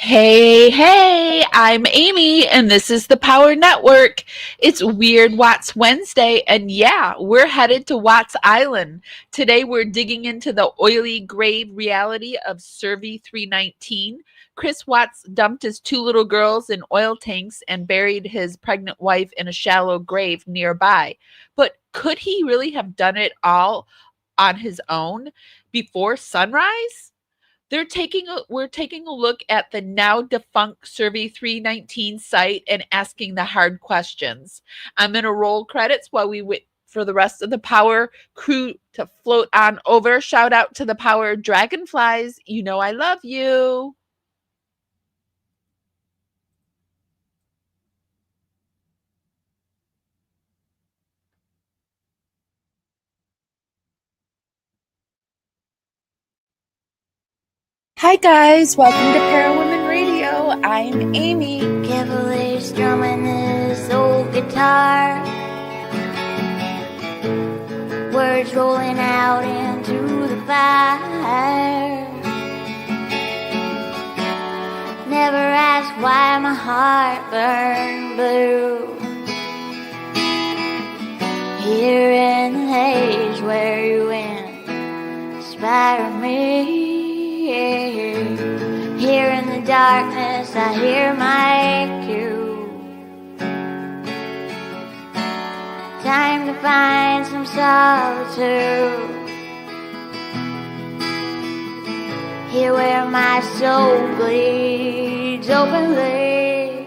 Hey, I'm Amy, and this is the Power Network. It's Weird Watts Wednesday, and yeah, we're headed to Watts Island. Today, we're digging into the oily grave reality of Survey 319. Chris Watts dumped his two little girls in oil tanks and buried his pregnant wife in a shallow grave nearby. But could he really have done it all on his own before sunrise? We're taking a look at the now defunct Survey 319 site and asking the hard questions. I'm going to roll credits while we wait for the rest of the Power crew to float on over. Shout out to the Power Dragonflies. You know I love you. Hi guys, welcome to Parawomenradio. I'm Amy. Cavalier strumming this old guitar, words rolling out into the fire. Never ask why my heart burned blue. Here in the haze where you inspire me. Here in the darkness I hear my cue. Time to find some solitude. Here where my soul bleeds openly,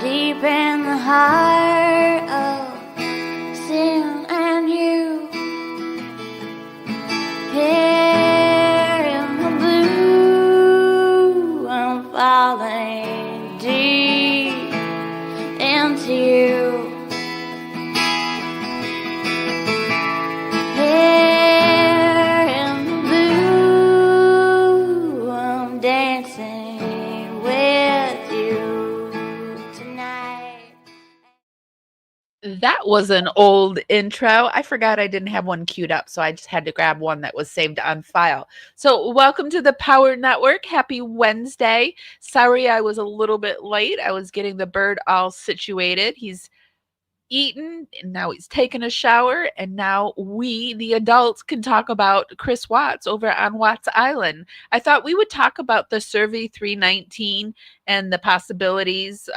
deep in the heart of sin and you. Here in the blue, I'm falling deep into you. Here in the blue, I'm dancing with you tonight. That was an old intro. I forgot I didn't have one queued up, so I just had to grab one that was saved on file. So, welcome to the Power Network. Happy Wednesday. Sorry I was a little bit late. I was getting the bird all situated. He's eaten and now he's taken a shower, and now we the adults can talk about Chris Watts over on Watts Island. I thought we would talk about the Survey 319 and the possibilities.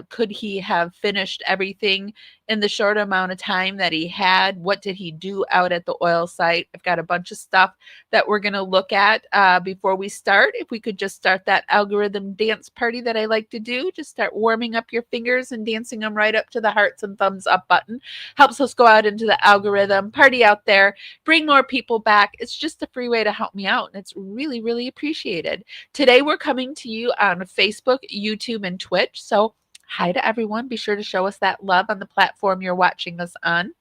Could he have finished everything in the short amount of time that he had? What did he do out at the oil site? I've got a bunch of stuff that we're going to look at before we start. If we could just start that algorithm dance party that I like to do, just start warming up your fingers and dancing them right up to the hearts and thumbs up button. Helps us go out into the algorithm, party out there, bring more people back. It's just a free way to help me out, and it's really, really appreciated. Today, we're coming to you on Facebook, YouTube, and Twitch. So hi to everyone. Be sure to show us that love on the platform you're watching us on.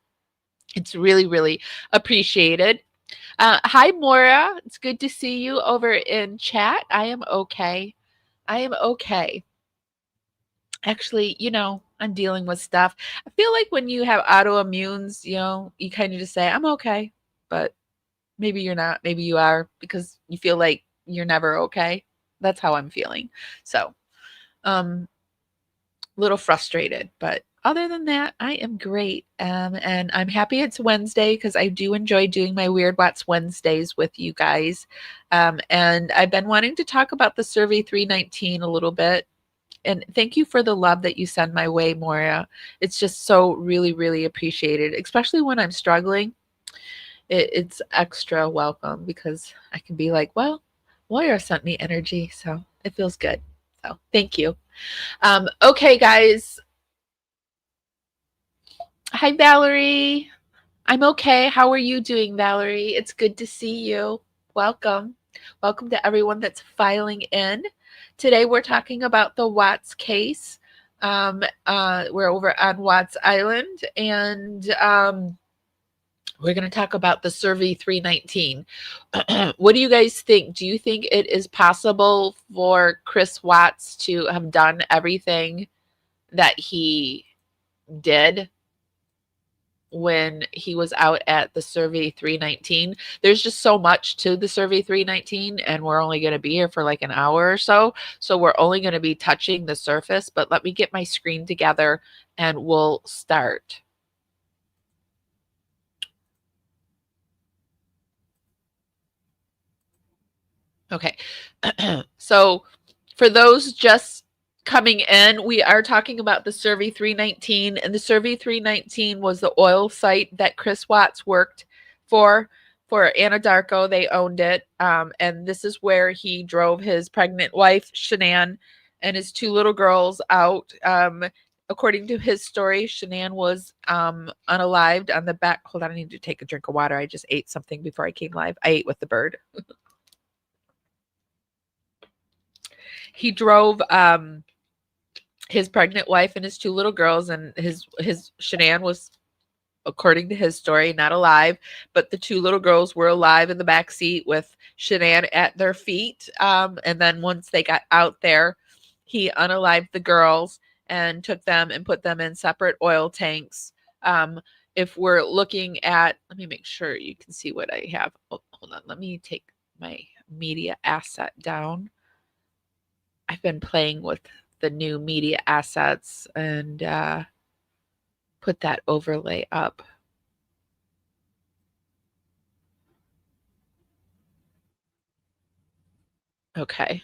It's really, really appreciated. Hi, Maura. It's good to see you over in chat. I am okay. I am okay. Actually, I'm dealing with stuff. I feel like when you have autoimmunes, you kind of just say, I'm okay. But maybe you're not. Maybe you are, because you feel like you're never okay. That's how I'm feeling. So, a little frustrated, but other than that, I am great. And I'm happy it's Wednesday because I do enjoy doing my Weird Watts Wednesdays with you guys. And I've been wanting to talk about the Survey 319 a little bit. And thank you for the love that you send my way, Moria. It's just so really, really appreciated, especially when I'm struggling. It's extra welcome because I can be like, well, Moira sent me energy, so it feels good. So thank you. Okay, guys. Hi, Valerie. I'm okay. How are you doing, Valerie? It's good to see you. Welcome. Welcome to everyone that's filing in. Today, we're talking about the Watts case. We're over on Watts Island, and we're going to talk about the Survey 319. What do you guys think? Do you think it is possible for Chris Watts to have done everything that he did when he was out at the Survey 319. There's just so much to the Survey 319, and we're only going to be here for like an hour or so. So we're only going to be touching the surface, but let me get my screen together and we'll start. Okay. So for those just coming in, we are talking about the Survey 319, and the Survey 319 was the oil site that Chris Watts worked for Anadarko. They owned it, and this is where he drove his pregnant wife Shanann and his two little girls out. According to his story, Shanann was unalived on the back. Hold on, I need to take a drink of water. I just ate something before I came live. I ate with the bird. He drove his pregnant wife and his two little girls, and his Shanann was, according to his story, not alive, but the two little girls were alive in the back seat with Shanann at their feet. And then once they got out there, he unalived the girls and took them and put them in separate oil tanks. If we're looking at, let me make sure you can see what I have. Oh, hold on, let me take my media asset down. I've been playing with the new media assets and put that overlay up. Okay.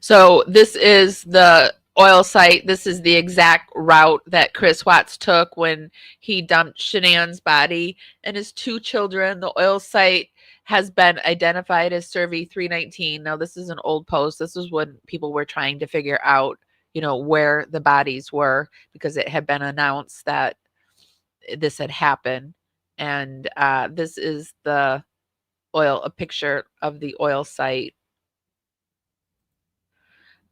So this is the oil site. This is the exact route that Chris Watts took when he dumped Shanann's body and his two children. The oil site has been identified as Survey 319. Now, this is an old post. This is when people were trying to figure out, where the bodies were, because it had been announced that this had happened. And this is a picture of the oil site.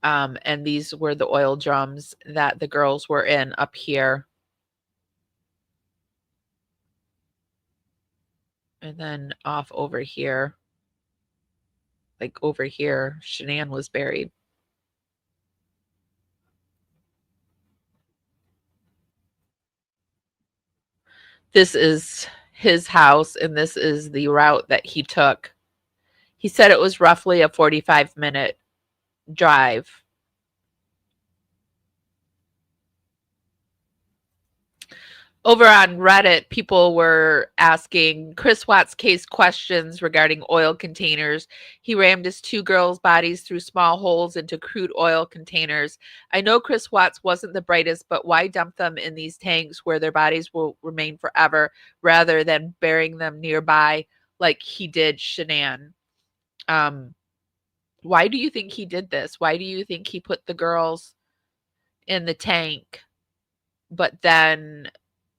And these were the oil drums that the girls were in up here. And then off over here, like over here, Shanann was buried. This is his house, and this is the route that he took. He said it was roughly a 45-minute drive. Over on Reddit, people were asking Chris Watts case questions regarding oil containers. He rammed his two girls' bodies through small holes into crude oil containers. I know Chris Watts wasn't the brightest, but why dump them in these tanks where their bodies will remain forever rather than burying them nearby like he did Shanann? Why do you think he did this? Why do you think he put the girls in the tank, but then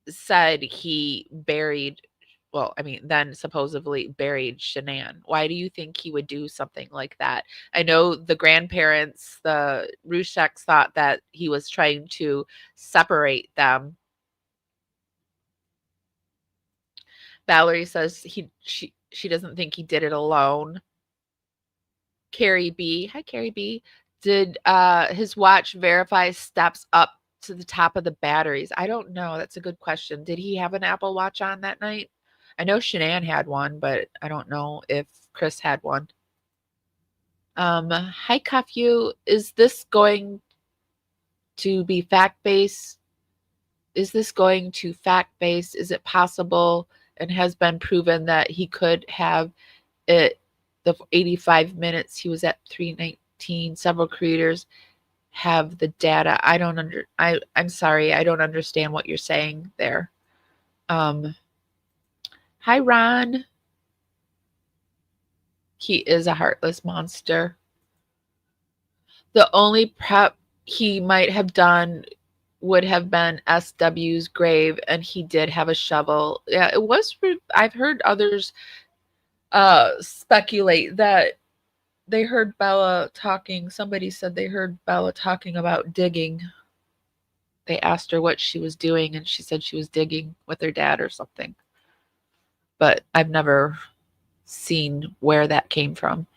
said he then supposedly buried Shanann? Why do you think he would do something like that? I know the grandparents, the Rusheks, thought that he was trying to separate them. Valerie says she doesn't think he did it alone. Carrie B. Hi, Carrie B. Did his watch verify steps up to the top of the batteries? I don't know. That's a good question. Did he have an Apple Watch on that night? I know Shanann had one, but I don't know if Chris had one. Hi, Cuff. Is this going to be fact-based? Is this going to fact-based? Is it possible and has been proven that he could have it the 85 minutes he was at 319? Several creators have the data. I'm sorry, I don't understand what you're saying there. Hi, Ron. He is a heartless monster. The only prep he might have done would have been SW's grave, and he did have a shovel. Yeah, it was. I've heard others speculate that they heard Bella talking. Somebody said they heard Bella talking about digging. They asked her what she was doing, and she said she was digging with her dad or something. But I've never seen where that came from.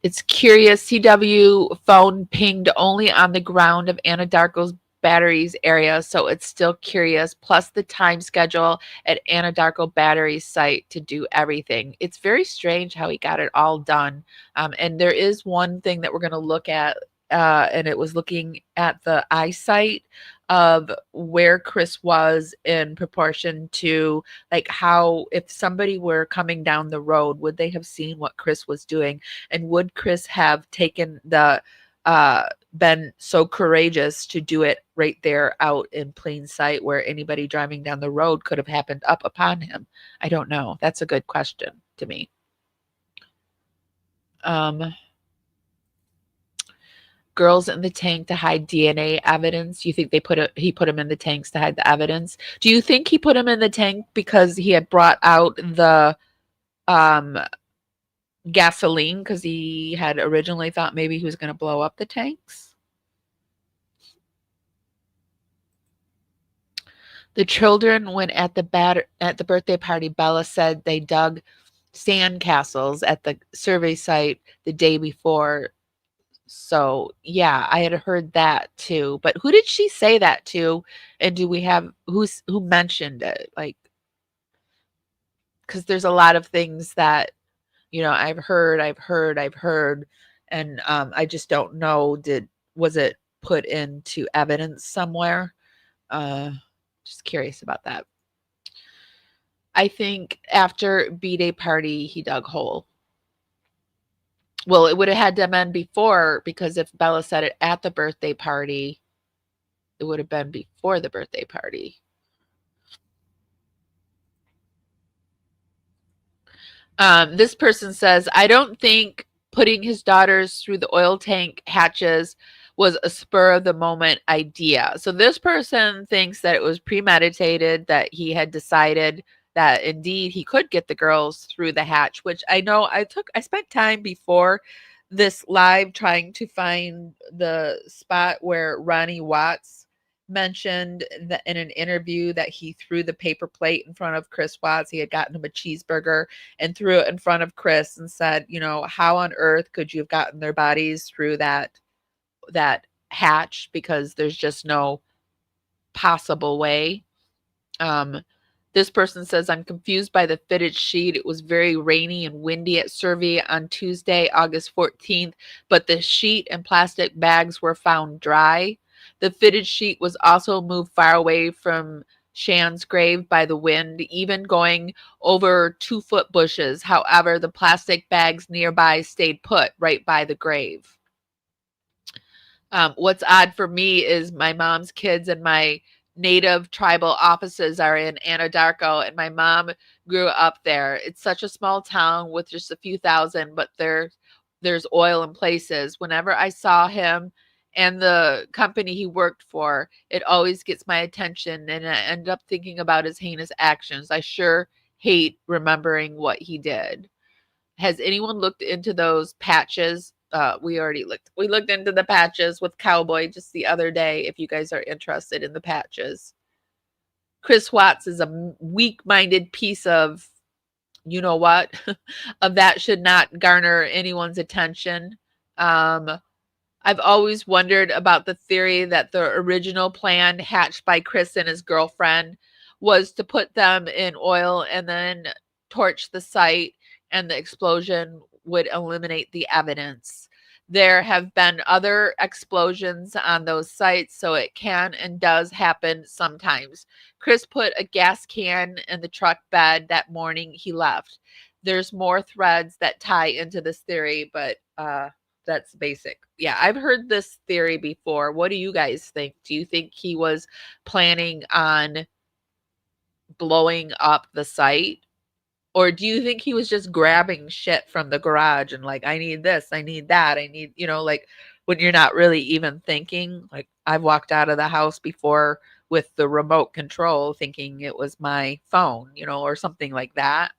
It's curious. CW phone pinged only on the ground of Anadarko's Batteries area, so it's still curious, plus the time schedule at Anadarko Batteries site to do everything. It's very strange how he got it all done. And there is one thing that we're going to look at, and it was looking at the eyesight of where Chris was in proportion to like how if somebody were coming down the road, would they have seen what Chris was doing? And would Chris have taken the been so courageous to do it right there out in plain sight where anybody driving down the road could have happened up upon him? I don't know. That's a good question to me. Girls in the tank to hide DNA evidence. You think he put him in the tanks to hide the evidence? Do you think he put him in the tank because he had brought out the gasoline because he had originally thought maybe he was going to blow up the tanks? The children, when at the birthday party, Bella said they dug sand castles at the survey site the day before. So yeah, I had heard that too. But who did she say that to? And do we have who mentioned it? Like, because there's a lot of things that I've heard, and I just don't know. Was it put into evidence somewhere? Just curious about that. I think after B-Day party, he dug hole. Well, it would have had to been before because if Bella said it at the birthday party, it would have been before the birthday party. This person says, I don't think putting his daughters through the oil tank hatches was a spur of the moment idea. So this person thinks that it was premeditated, that he had decided that indeed he could get the girls through the hatch, which I know I spent time before this live trying to find the spot where Ronnie Watts mentioned that in an interview that he threw the paper plate in front of Chris Watts. He had gotten him a cheeseburger and threw it in front of Chris and said, how on earth could you have gotten their bodies through that hatch, because there's just no possible way. This person says, I'm confused by the fitted sheet. It was very rainy and windy at Survey on Tuesday, August 14th, but the sheet and plastic bags were found dry. The fitted sheet was also moved far away from Shan's grave by the wind, even going over 2-foot bushes. However, the plastic bags nearby stayed put right by the grave. What's odd for me is my mom's kids and my native tribal offices are in Anadarko, and my mom grew up there. It's such a small town with just a few thousand, but there's oil in places. Whenever I saw him and the company he worked for, it always gets my attention, and I end up thinking about his heinous actions. I sure hate remembering what he did. Has anyone looked into those patches? We looked into the patches with Cowboy just the other day, if you guys are interested in the patches. Chris Watts is a weak-minded piece of what of that should not garner anyone's attention. I've always wondered about the theory that the original plan hatched by Chris and his girlfriend was to put them in oil and then torch the site, and the explosion would eliminate the evidence. There have been other explosions on those sites, so it can and does happen sometimes. Chris put a gas can in the truck bed that morning he left. There's more threads that tie into this theory, but that's basic. Yeah, I've heard this theory before. What do you guys think? Do you think he was planning on blowing up the site? Or do you think he was just grabbing shit from the garage and like, I need this, I need that, I need, like when you're not really even thinking? Like I've walked out of the house before with the remote control thinking it was my phone, or something like that.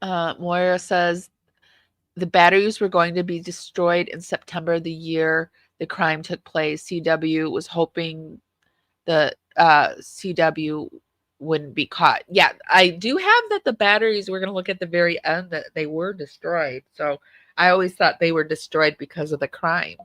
Moira says the batteries were going to be destroyed in September the year the crime took place. CW was hoping the CW wouldn't be caught. Yeah, I do have that the batteries, we're going to look at the very end, that they were destroyed. So I always thought they were destroyed because of the crime.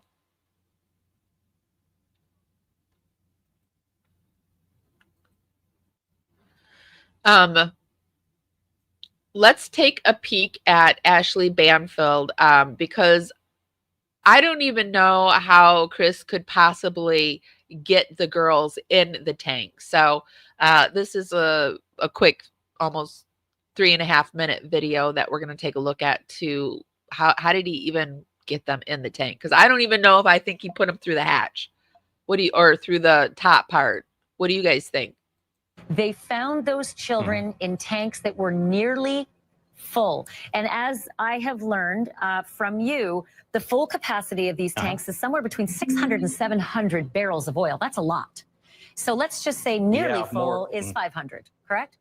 Let's take a peek at Ashley Banfield, because I don't even know how Chris could possibly get the girls in the tank. So this is a quick, almost 3.5 minute video that we're going to take a look at to how did he even get them in the tank? Because I don't even know if I think he put them through the hatch. Or through the top part. What do you guys think? They found those children in tanks that were nearly full. And as I have learned from you, the full capacity of these tanks is somewhere between 600 and 700 barrels of oil. That's a lot. So let's just say nearly full is 500, correct?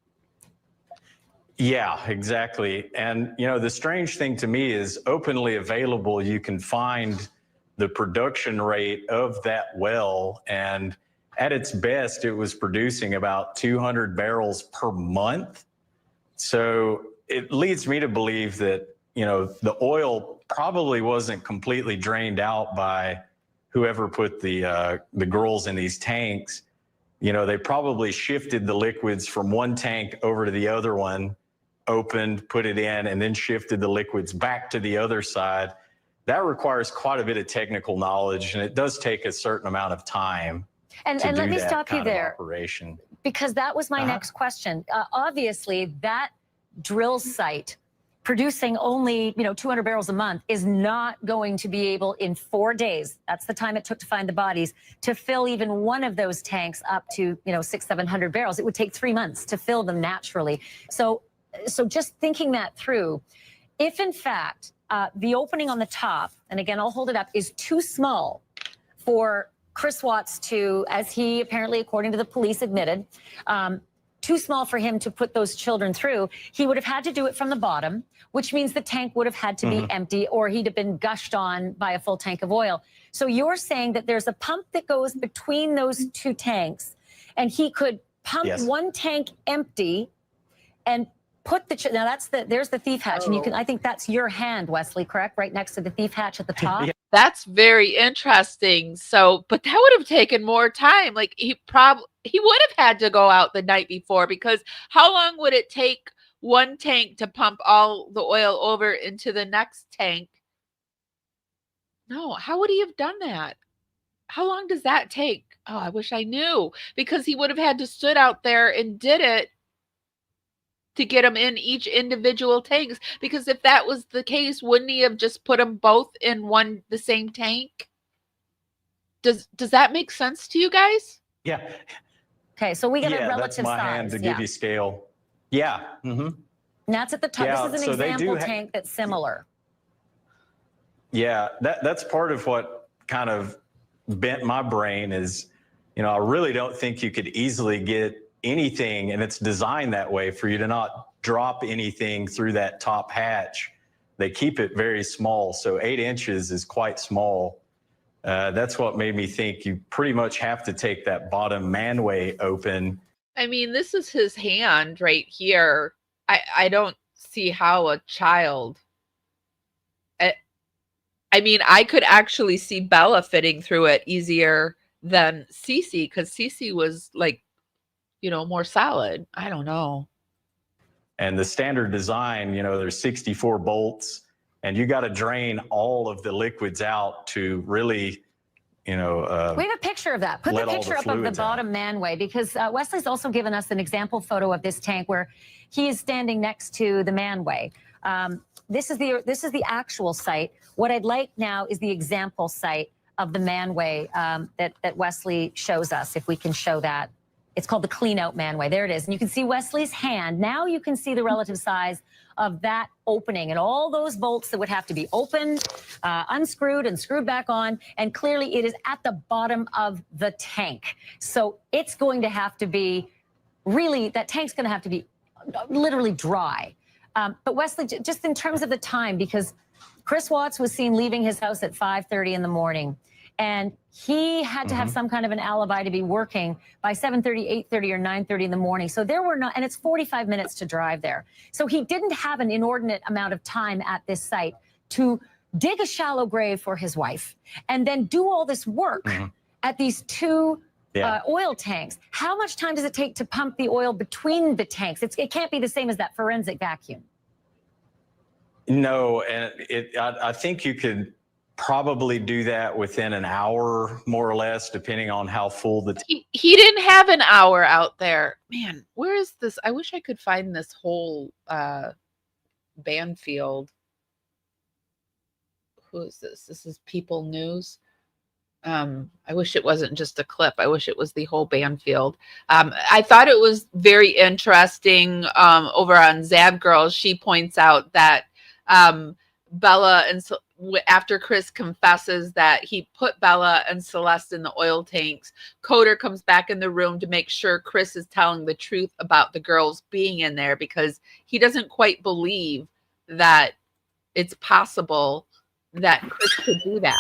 Yeah, exactly. And, you know, the strange thing to me is openly available, you can find the production rate of that well. And at its best, it was producing about 200 barrels per month. So it leads me to believe that, you know, the oil probably wasn't completely drained out by whoever put the girls in these tanks. You know, they probably shifted the liquids from one tank over to the other one, opened, put it in, and then shifted the liquids back to the other side. That requires quite a bit of technical knowledge, and it does take a certain amount of time. And let me stop you there, operation. Because that was my next question. Obviously, that drill site producing only 200 barrels a month is not going to be able in 4 days. That's the time it took to find the bodies to fill even one of those tanks up to 600-700 barrels. It would take 3 months to fill them naturally. So just thinking that through, if in fact the opening on the top, and again I'll hold it up, is too small for Chris Watts to, as he apparently, according to the police, admitted, too small for him to put those children through, he would have had to do it from the bottom, which means the tank would have had to be empty, or he'd have been gushed on by a full tank of oil. So you're saying that there's a pump that goes between those two tanks, and he could pump one tank empty and put the now there's the thief hatch, and you can, I think that's your hand, Wesley, correct, right next to the thief hatch at the top. That's very interesting. So, but that would have taken more time. Like he would have had to go out the night before, because how long would it take one tank to pump all the oil over into the next tank? No, how would he have done that? How long does that take? Oh, I wish I knew, because he would have had to stood out there and did it to get them in each individual tanks. Because if that was the case, wouldn't he have just put them both in the same tank? Does that make sense to you guys? Yeah. Okay, so we get a relative that's my size. hand to give you scale. Yeah. And that's at the top. Yeah, this is an example tank that's similar. Yeah, that's part of what kind of bent my brain is, I really don't think you could easily get anything, and it's designed that way for you to not drop anything through that top hatch. They keep it very small, so 8 inches is quite small. That's what made me think you pretty much have to take that bottom manway open. I mean, this is his hand right here. I don't see how a child. I mean, I could actually see Bella fitting through it easier than Cece, because Cece was like, more solid. I don't know. And the standard design, there's 64 bolts, and you got to drain all of the liquids out to really, we have a picture of that. Put the picture up of the bottom manway, because Wesley's also given us an example photo of this tank where he is standing next to the manway. This is the actual site. What I'd like now is the example site of the manway that Wesley shows us, if we can show that. It's called the clean out manway. There it is. And you can see Wesley's hand. Now you can see the relative size of that opening and all those bolts that would have to be opened, unscrewed and screwed back on. And clearly it is at the bottom of the tank. So it's going to have to be that tank's going to have to be literally dry. But Wesley, just in terms of the time, because Chris Watts was seen leaving his house at 5:30 in the morning. And he had to have some kind of an alibi to be working by 7:30, 8:30, or 9:30 in the morning. So there were and it's 45 minutes to drive there. So he didn't have an inordinate amount of time at this site to dig a shallow grave for his wife, and then do all this work at these two oil tanks. How much time does it take to pump the oil between the tanks? It can't be the same as that forensic vacuum. No, and I think you could probably do that within an hour, more or less, depending on how full the he didn't have an hour out there. Man, where is this? I wish I could find this whole Banfield. Who is this? This is People News. I wish it wasn't just a clip. I wish it was the whole Banfield. I thought it was very interesting. Over on Zab Girls, she points out that Bella and after Chris confesses that he put Bella and Celeste in the oil tanks, Coder comes back in the room to make sure Chris is telling the truth about the girls being in there, because he doesn't quite believe that it's possible that Chris could do that.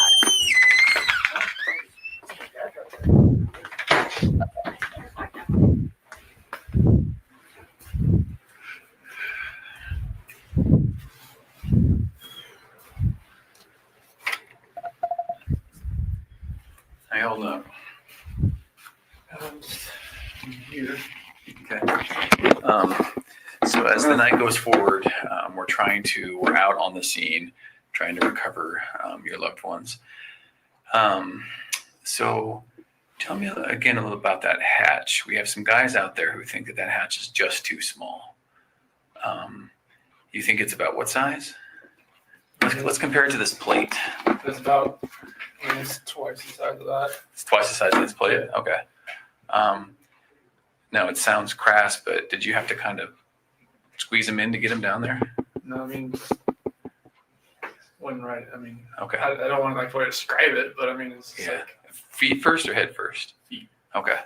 I hold up. Here. Okay. So as the night goes forward, we're out on the scene, trying to recover your loved ones. So tell me again a little about that hatch. We have some guys out there who think that hatch is just too small. You think it's about what size? Let's compare it to this plate. It's about it's twice the size of that. It's twice the size of this plate? Yeah. Okay. Now, it sounds crass, but did you have to kind of squeeze them in to get them down there? No, I mean, one right. I mean, okay. I don't want to describe it, but I mean, it's like feet first or head first? Feet. Okay.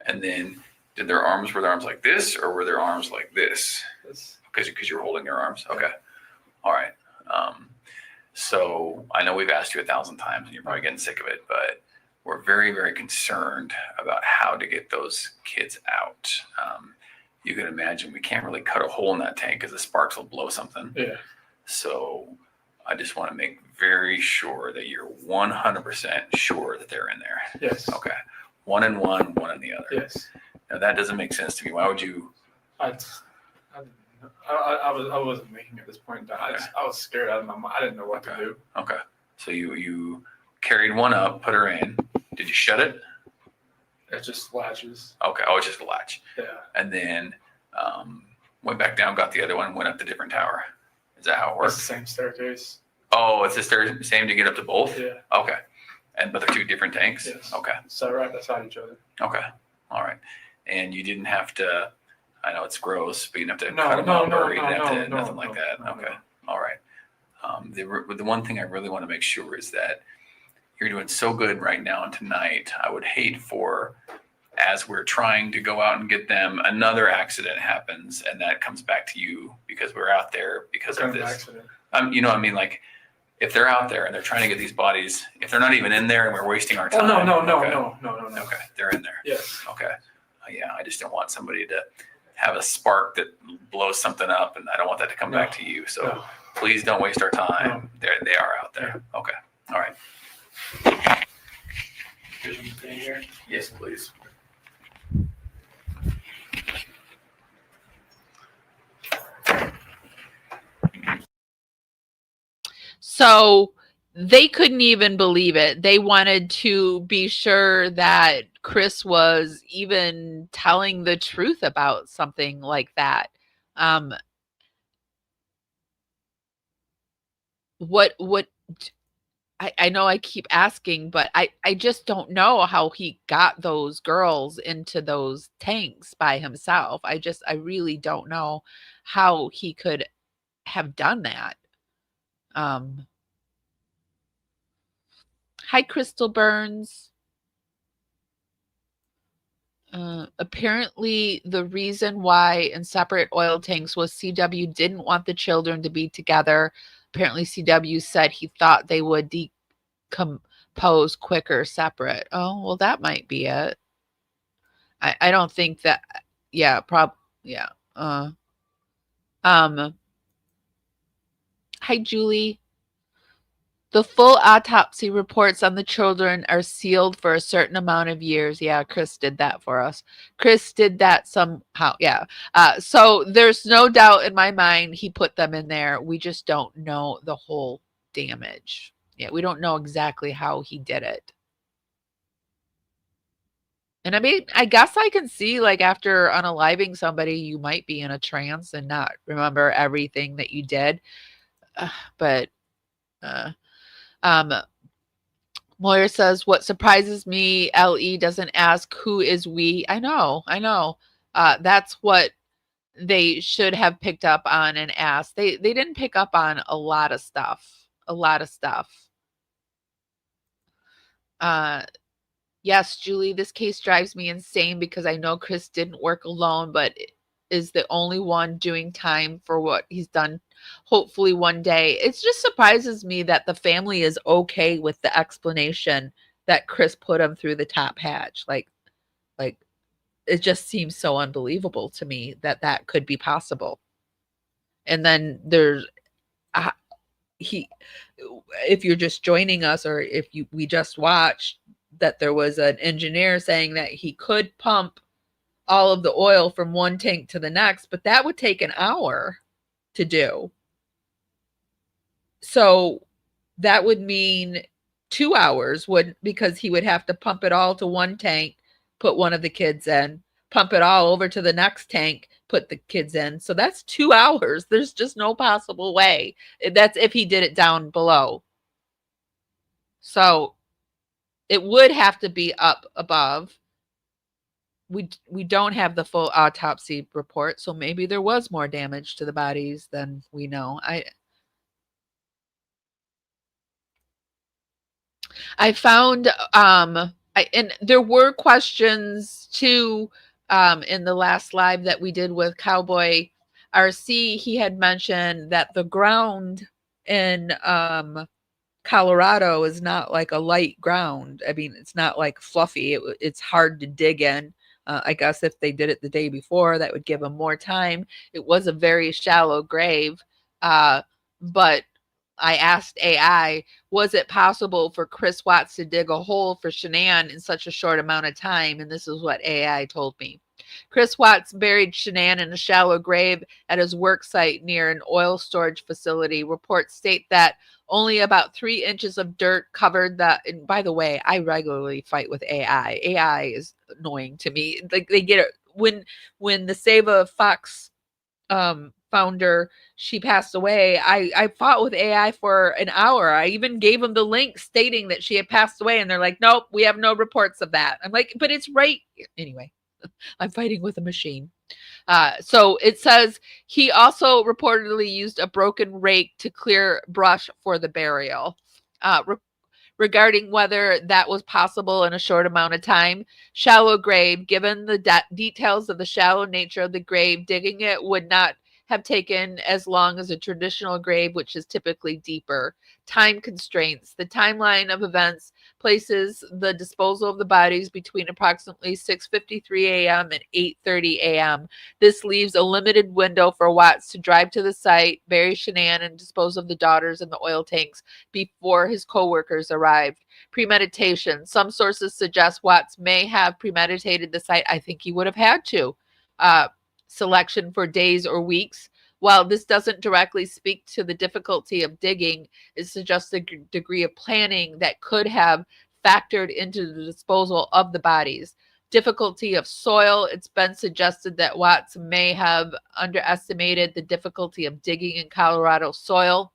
And then were their arms like this, or were their arms like this? Because you were holding their arms? Okay. All right. So I know we've asked you 1,000 times and you're probably getting sick of it, but we're very, very concerned about how to get those kids out. You can imagine we can't really cut a hole in that tank because the sparks will blow something. Yeah. So I just want to make very sure that you're 100% sure that they're in there. Yes. Okay. One in one, one in the other. Yes. Now that doesn't make sense to me. Why would you? I wasn't making at this point in time. Okay. I was scared out of my mind. I didn't know what to do. Okay. So you carried one up, put her in. Did you shut it? It just latches. Okay. Oh, it's just a latch. Yeah. And then went back down, got the other one, went up the different tower. Is that how it works? It's the same staircase. Oh, it's the same to get up to both? Yeah. Okay. But they're two different tanks? Yes. Okay. So right beside each other. Okay. All right. And you didn't have to, I know it's gross, but you didn't have to No, cut them no, up no, or you didn't no, have to, no, nothing no, like that. no, Okay. no. All right. The one thing I really want to make sure is that you're doing so good right now and tonight. I would hate for, as we're trying to go out and get them, another accident happens and that comes back to you because we're out there because of this. Accident. You know what I mean? Like, if they're out there and they're trying to get these bodies, if they're not even in there and we're wasting our time. Oh, no. Okay. Okay, they're in there. Yes. Okay. Yeah, I just don't want somebody to have a spark that blows something up, and I don't want that to come back to you. So please don't waste our time. They are out there. Okay. All right. Yes, please. So they couldn't even believe it. They wanted to be sure that Chris was even telling the truth about something like that. I know I keep asking, but I just don't know how he got those girls into those tanks by himself. I really don't know how he could have done that. Hi, Crystal Burns. Apparently, the reason why in separate oil tanks was CW didn't want the children to be together. Apparently, CW said he thought they would decompose quicker separate. Oh, well, that might be it. I don't think that. Yeah, yeah. Hi, Julie. The full autopsy reports on the children are sealed for a certain amount of years. Yeah, Chris did that for us. Chris did that somehow. Yeah. So there's no doubt in my mind he put them in there. We just don't know the whole damage. Yeah, we don't know exactly how he did it. And I mean, I guess I can see, like, after unaliving somebody, you might be in a trance and not remember everything that you did. But uh, um, Moyer says, what surprises me, LE doesn't ask who is we. I know. That's what they should have picked up on and asked. They didn't pick up on a lot of stuff. Yes, Julie, this case drives me insane because I know Chris didn't work alone, but is the only one doing time for what he's done. Hopefully one day. It just surprises me that the family is okay with the explanation that Chris put him through the top hatch. Like it just seems so unbelievable to me that that could be possible. And then there's if you're just joining us, or if we just watched, that there was an engineer saying that he could pump all of the oil from one tank to the next, but that would take an hour to do. So that would mean 2 hours because he would have to pump it all to one tank, put one of the kids in, pump it all over to the next tank, put the kids in. So that's 2 hours. There's just no possible way. That's if he did it down below. So it would have to be up above. We don't have the full autopsy report, so maybe there was more damage to the bodies than we know. I found and there were questions too in the last live that we did with Cowboy RC. He had mentioned that the ground in Colorado is not like a light ground. I mean, it's not like fluffy. It's hard to dig in. I guess if they did it the day before, that would give them more time. It was a very shallow grave. But I asked AI, was it possible for Chris Watts to dig a hole for Shanann in such a short amount of time? And this is what AI told me. Chris Watts buried Shanann in a shallow grave at his work site near an oil storage facility. Reports state that only about 3 inches of dirt covered that. And by the way, I regularly fight with AI. AI is annoying to me. Like they get it when the Seva Fox founder, she passed away. I fought with AI for an hour. I even gave them the link stating that she had passed away, and they're like, nope, we have no reports of that. I'm like, but it's right. Anyway, I'm fighting with a machine. So it says he also reportedly used a broken rake to clear brush for the burial. Regarding whether that was possible in a short amount of time, shallow grave, given the details of the shallow nature of the grave, digging it would not have taken as long as a traditional grave, which is typically deeper. Time constraints. The timeline of events places the disposal of the bodies between approximately 6:53 a.m. and 8:30 a.m. This leaves a limited window for Watts to drive to the site, bury Shanann, and dispose of the daughters in the oil tanks before his co-workers arrived. Premeditation. Some sources suggest Watts may have premeditated the site. I think he would have had to. Selection for days or weeks. While this doesn't directly speak to the difficulty of digging, it suggests a degree of planning that could have factored into the disposal of the bodies. Difficulty of soil. It's been suggested that Watts may have underestimated the difficulty of digging in Colorado soil.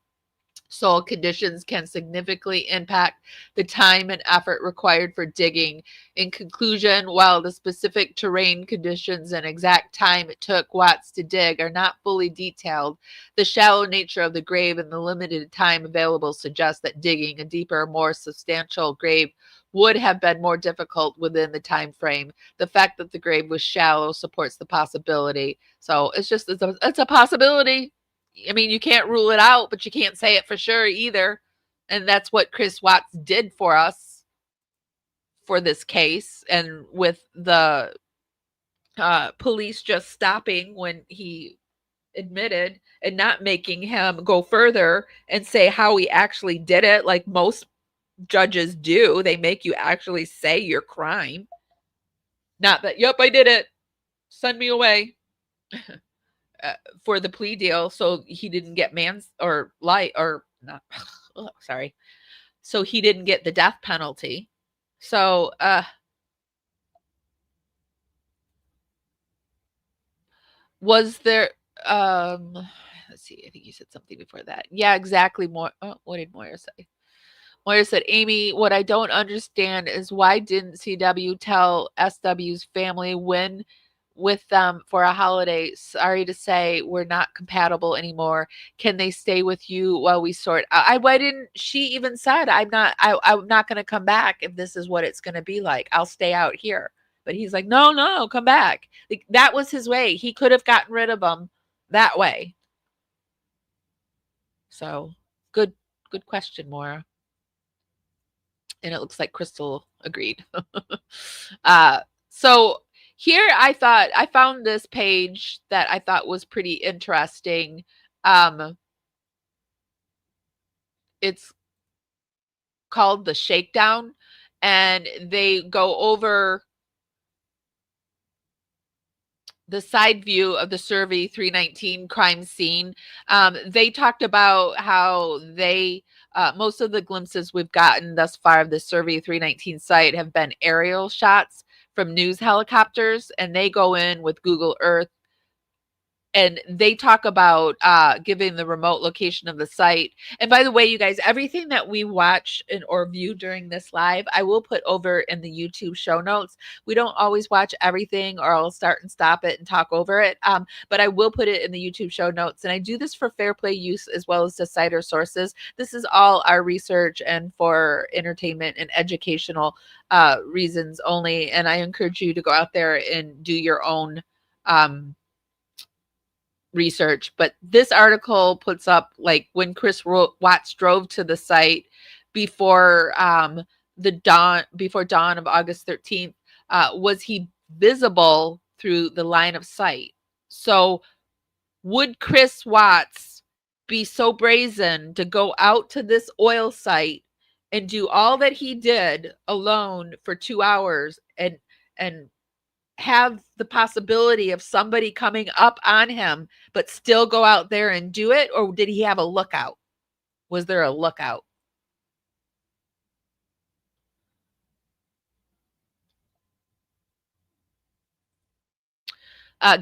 Soil conditions can significantly impact the time and effort required for digging. In conclusion, while the specific terrain conditions and exact time it took Watts to dig are not fully detailed, the shallow nature of the grave and the limited time available suggest that digging a deeper, more substantial grave would have been more difficult within the time frame. The fact that the grave was shallow supports the possibility. So it's a possibility. I mean, you can't rule it out, but you can't say it for sure either. And that's what Chris Watts did for us for this case. And with the police just stopping when he admitted and not making him go further and say how he actually did it, like most judges do. They make you actually say your crime. Not that, yep, I did it. Send me away. For the plea deal, so he didn't get sorry. So he didn't get the death penalty. So was there let's see, I think you said something before that. Yeah, exactly. More what did Moira say? Moira said, Amy, what I don't understand is why didn't CW tell SW's family when with them for a holiday? Sorry to say, we're not compatible anymore. Can they stay with you while we sort out? Why didn't she even said, I'm not going to come back if this is what it's going to be like. I'll stay out here. But he's like, no, come back. Like, that was his way. He could have gotten rid of them that way. So good question, Moira. And it looks like Crystal agreed. So here I found this page that I thought was pretty interesting. It's called The Shakedown, and they go over the side view of the Survey 319 crime scene. They talked about how most of the glimpses we've gotten thus far of the Survey 319 site have been aerial shots from news helicopters, and they go in with Google Earth. And they talk about giving the remote location of the site. And by the way, you guys, everything that we watch or view during this live, I will put over in the YouTube show notes. We don't always watch everything, or I'll start and stop it and talk over it. But I will put it in the YouTube show notes. And I do this for fair play use as well as to cite our sources. This is all our research and for entertainment and educational reasons only. And I encourage you to go out there and do your own research. But this article puts up like when Chris Watts drove to the site before dawn of August 13th, was he visible through the line of sight? So would Chris Watts be so brazen to go out to this oil site and do all that he did alone for 2 hours and have the possibility of somebody coming up on him, but still go out there and do it? Or did he have a lookout? Was there a lookout?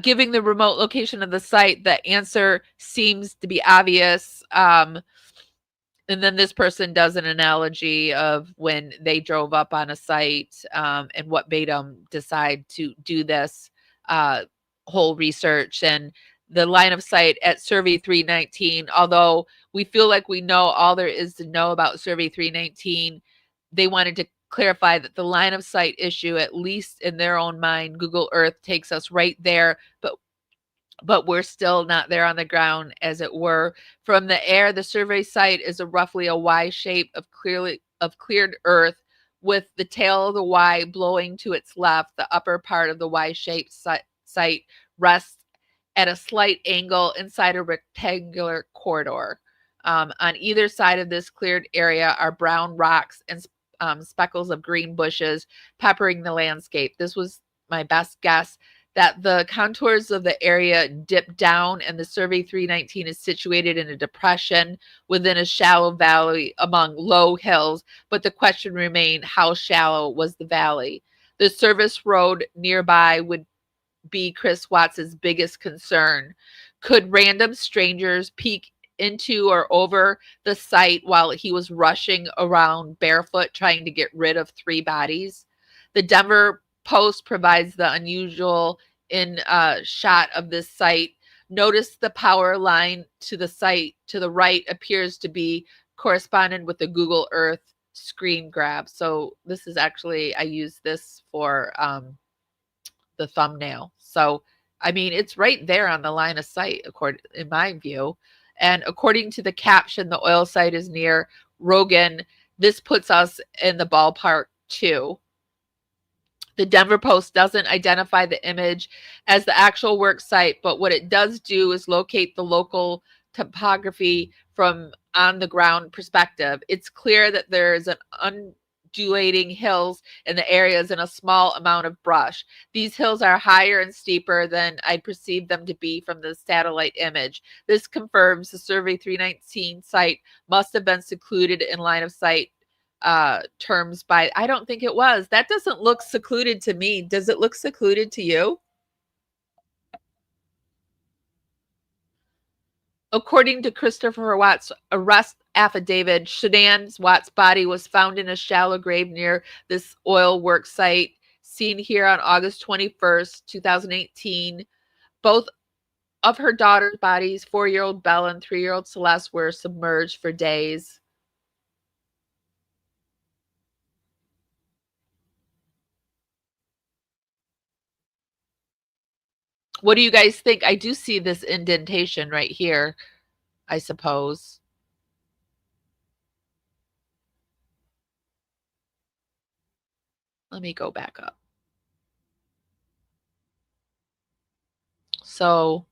Giving the remote location of the site, the answer seems to be obvious. And then this person does an analogy of when they drove up on a site and what made them decide to do this whole research. And the line of sight at Survey 319, although we feel like we know all there is to know about Survey 319, they wanted to clarify that the line of sight issue, at least in their own mind, Google Earth takes us right there, but we're still not there on the ground, as it were. From the air, the survey site is roughly a Y shape of cleared earth, with the tail of the Y blowing to its left. The upper part of the Y-shaped site rests at a slight angle inside a rectangular corridor. On either side of this cleared area are brown rocks and speckles of green bushes peppering the landscape. This was my best guess, that the contours of the area dip down, and the Survey 319 is situated in a depression within a shallow valley among low hills. But the question remained, how shallow was the valley? The service road nearby would be Chris Watts's biggest concern. Could random strangers peek into or over the site while he was rushing around barefoot trying to get rid of 3 bodies? The Denver Post provides the unusual shot of this site. Notice the power line to the site to the right appears to be corresponded with the Google Earth screen grab. So this is actually, I use this for the thumbnail. So, I mean, it's right there on the line of sight, in my view. And according to the caption, the oil site is near Rogan. This puts us in the ballpark too. The Denver Post doesn't identify the image as the actual work site, but what it does do is locate the local topography from on the ground perspective. It's clear that there's an undulating hills in the areas and a small amount of brush. These hills are higher and steeper than I perceived them to be from the satellite image. This confirms the Survey 319 site must have been secluded in line of sight terms by I don't think it was. That doesn't look secluded to me. Does it look secluded to you? According to Christopher Watts' arrest affidavit, Shanann Watts' body was found in a shallow grave near this oil work site, seen here on August 21st, 2018. Both of her daughter's bodies, 4-year-old Bella and 3-year-old Celeste, were submerged for days. What do you guys think? I do see this indentation right here, I suppose. Let me go back up. So,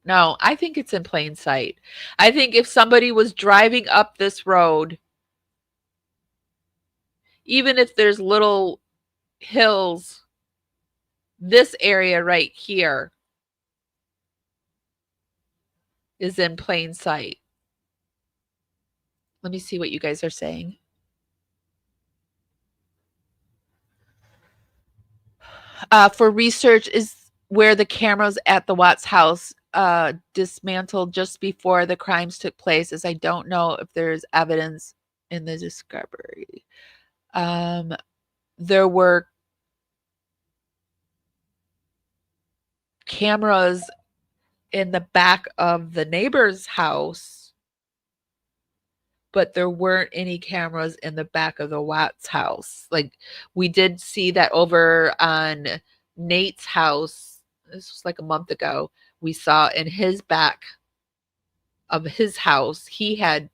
no, I think it's in plain sight. I think if somebody was driving up this road, even if there's little hills, this area right here is in plain sight. Let me see what you guys are saying. For research is where the cameras at the Watts house dismantled just before the crimes took place, as I don't know if there's evidence in the discovery. There were cameras in the back of the neighbor's house, but there weren't any cameras in the back of the Watts house. Like, we did see that over on Nate's house. This was like a month ago. We saw in his back of his house, he had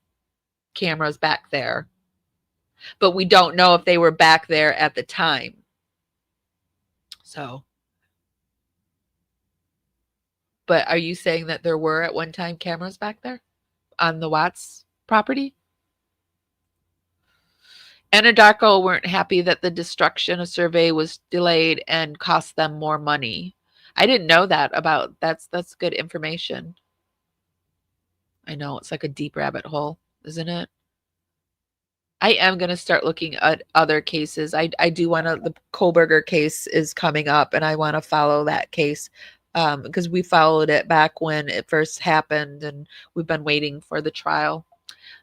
cameras back there, but we don't know if they were back there at the time. So, but are you saying that there were at one time cameras back there on the Watts property? Anadarko weren't happy that the destruction of survey was delayed and cost them more money. I didn't know that about that's good information. I know it's like a deep rabbit hole, isn't it? I am going to start looking at other cases. I do want to, the Kohlberger case is coming up and I want to follow that case because we followed it back when it first happened and we've been waiting for the trial.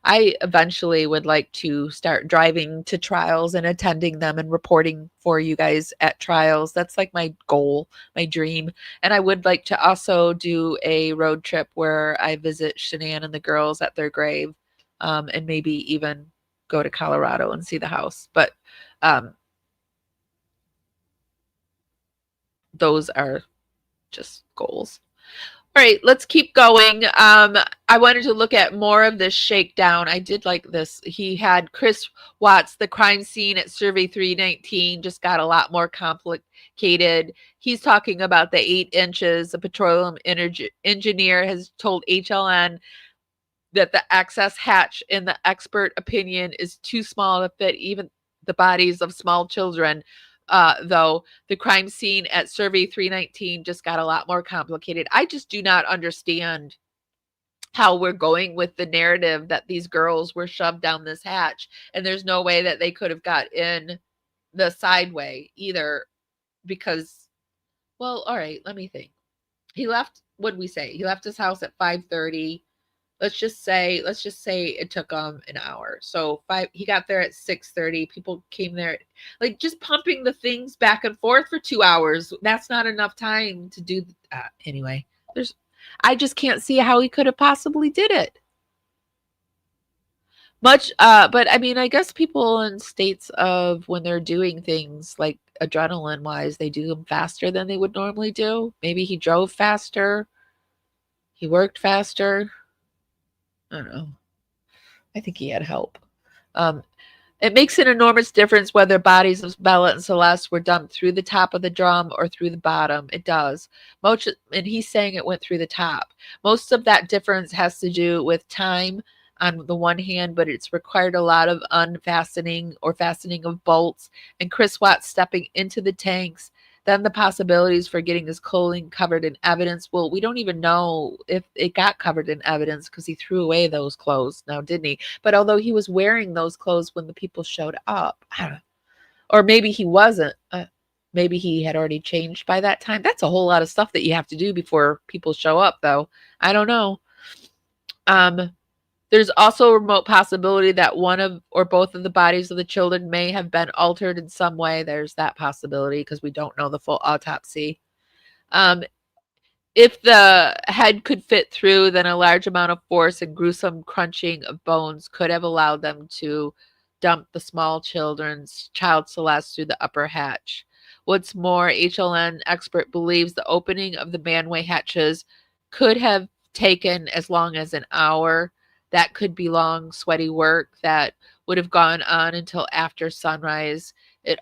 I eventually would like to start driving to trials and attending them and reporting for you guys at trials. That's like my goal, my dream. And I would like to also do a road trip where I visit Shanann and the girls at their grave and maybe even go to Colorado and see the house. But those are just goals. All right, let's keep going. I wanted to look at more of this shakedown. I did like this. He had Chris Watts, the crime scene at Survey 319 just got a lot more complicated. He's talking about the 8 inches. A petroleum engineer has told HLN that the access hatch, in the expert opinion, is too small to fit even the bodies of small children. Though the crime scene at Survey 319 just got a lot more complicated. I just do not understand how we're going with the narrative that these girls were shoved down this hatch and there's no way that they could have got in the sideway either because, well, all right, let me think. He left, what did we say? He left his house at 5:30. Let's just say it took him an hour. So he got there at 6:30. People came there, like just pumping the things back and forth for 2 hours. That's not enough time to do anyway. I just can't see how he could have possibly did it. But I mean, I guess people in states of when they're doing things like adrenaline wise, they do them faster than they would normally do. Maybe he drove faster. He worked faster. I don't know. I think he had help. It makes an enormous difference whether bodies of Bella and Celeste were dumped through the top of the drum or through the bottom. It does. And he's saying it went through the top. Most of that difference has to do with time on the one hand, but it's required a lot of unfastening or fastening of bolts and Chris Watts stepping into the tanks. Then the possibilities for getting his clothing covered in evidence. Well, we don't even know if it got covered in evidence because he threw away those clothes now, didn't he? But although he was wearing those clothes when the people showed up, I don't know. Or maybe he wasn't. Maybe he had already changed by that time. That's a whole lot of stuff that you have to do before people show up, though. I don't know. There's also a remote possibility that one of or both of the bodies of the children may have been altered in some way. There's that possibility because we don't know the full autopsy. If the head could fit through, then a large amount of force and gruesome crunching of bones could have allowed them to dump the small child Celeste through the upper hatch. What's more, HLN expert believes the opening of the manway hatches could have taken as long as an hour. That could be long, sweaty work that would have gone on until after sunrise. It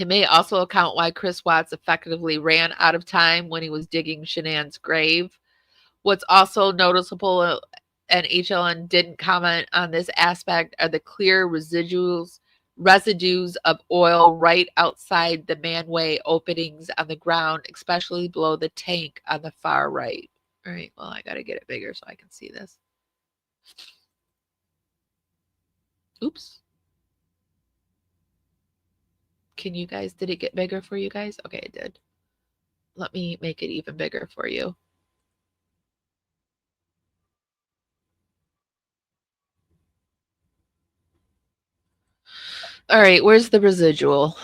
may also account why Chris Watts effectively ran out of time when he was digging Shanann's grave. What's also noticeable, and HLN didn't comment on this aspect, are the clear residues of oil right outside the manway openings on the ground, especially below the tank on the far right. All right, well, I got to get it bigger so I can see this. Oops. Did it get bigger for you guys? Okay, it did. Let me make it even bigger for you. All right, where's the residual?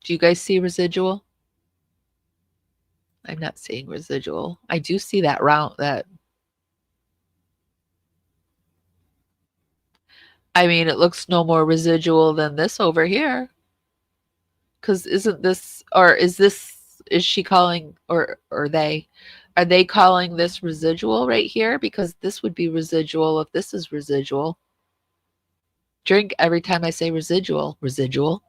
Do you guys see residual? I'm not seeing residual. I do see that I mean, it looks no more residual than this over here. Because is she calling, or are they calling this residual right here? Because this would be residual if this is residual. Drink every time I say residual. Residual.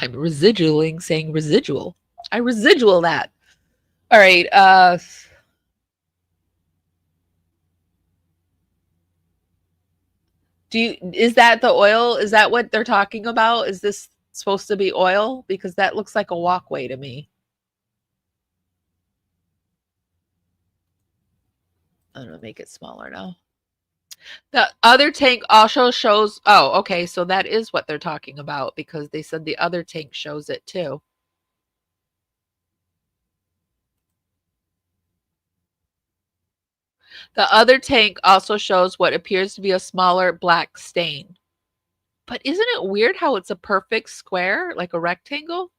I'm residualing saying residual. I residual that. All right. Is that the oil? Is that what they're talking about? Is this supposed to be oil? Because that looks like a walkway to me. I'm going to make it smaller now. The other tank also shows, oh, okay, so that is what they're talking about because they said the other tank shows it too. The other tank also shows what appears to be a smaller black stain. But isn't it weird how it's a perfect square, like a rectangle?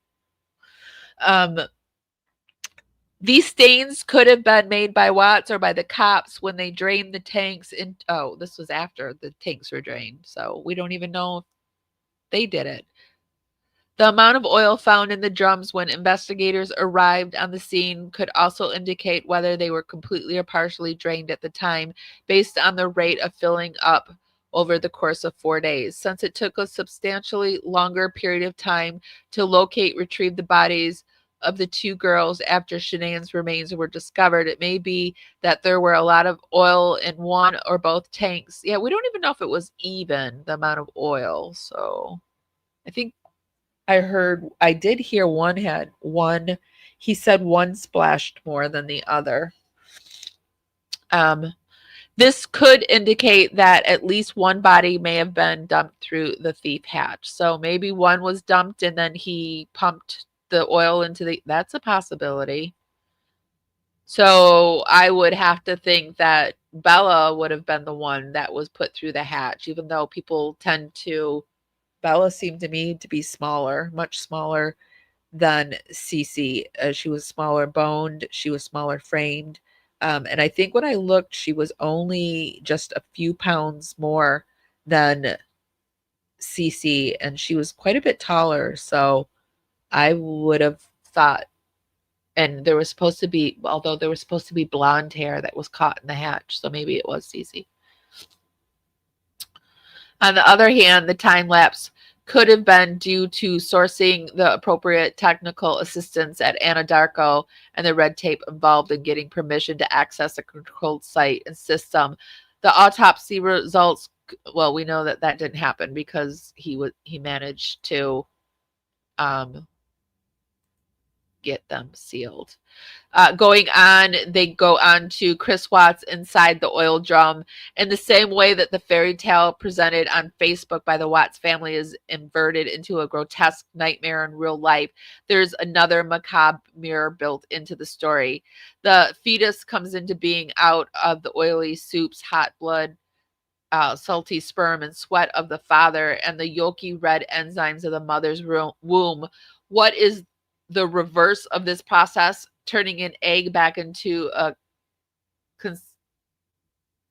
These stains could have been made by Watts or by the cops when they drained the tanks in. Oh, this was after the tanks were drained. So we don't even know if they did it. The amount of oil found in the drums when investigators arrived on the scene could also indicate whether they were completely or partially drained at the time, based on the rate of filling up over the course of 4 days. Since it took a substantially longer period of time to retrieve the bodies of the two girls after Shanann's remains were discovered, it may be that there were a lot of oil in one or both tanks. Yeah, we don't even know if it was even the amount of oil. So I think I did hear he said one splashed more than the other. This could indicate that at least one body may have been dumped through the thief hatch. So maybe one was dumped and then he pumped the oil into that's a possibility. So I would have to think that Bella would have been the one that was put through the hatch, even though Bella seemed to me to be smaller, much smaller than Cece. She was smaller boned. She was smaller framed. And I think when I looked, she was only just a few pounds more than Cece, and she was quite a bit taller. So I would have thought And there was supposed to be, although there was supposed to be blonde hair that was caught in the hatch, so maybe it was Cece. On the other hand, the time lapse could have been due to sourcing the appropriate technical assistance at Anadarko and the red tape involved in getting permission to access a controlled site and system. The autopsy results, well, we know that that didn't happen because he managed to get them sealed. Going on, they go on to Chris Watts inside the oil drum. In the same way that the fairy tale presented on Facebook by the Watts family is inverted into a grotesque nightmare in real life, there's another macabre mirror built into the story. The fetus comes into being out of the oily soups, hot blood, salty sperm, and sweat of the father, and the yolky red enzymes of the mother's womb. What is the reverse of this process? Turning an egg back into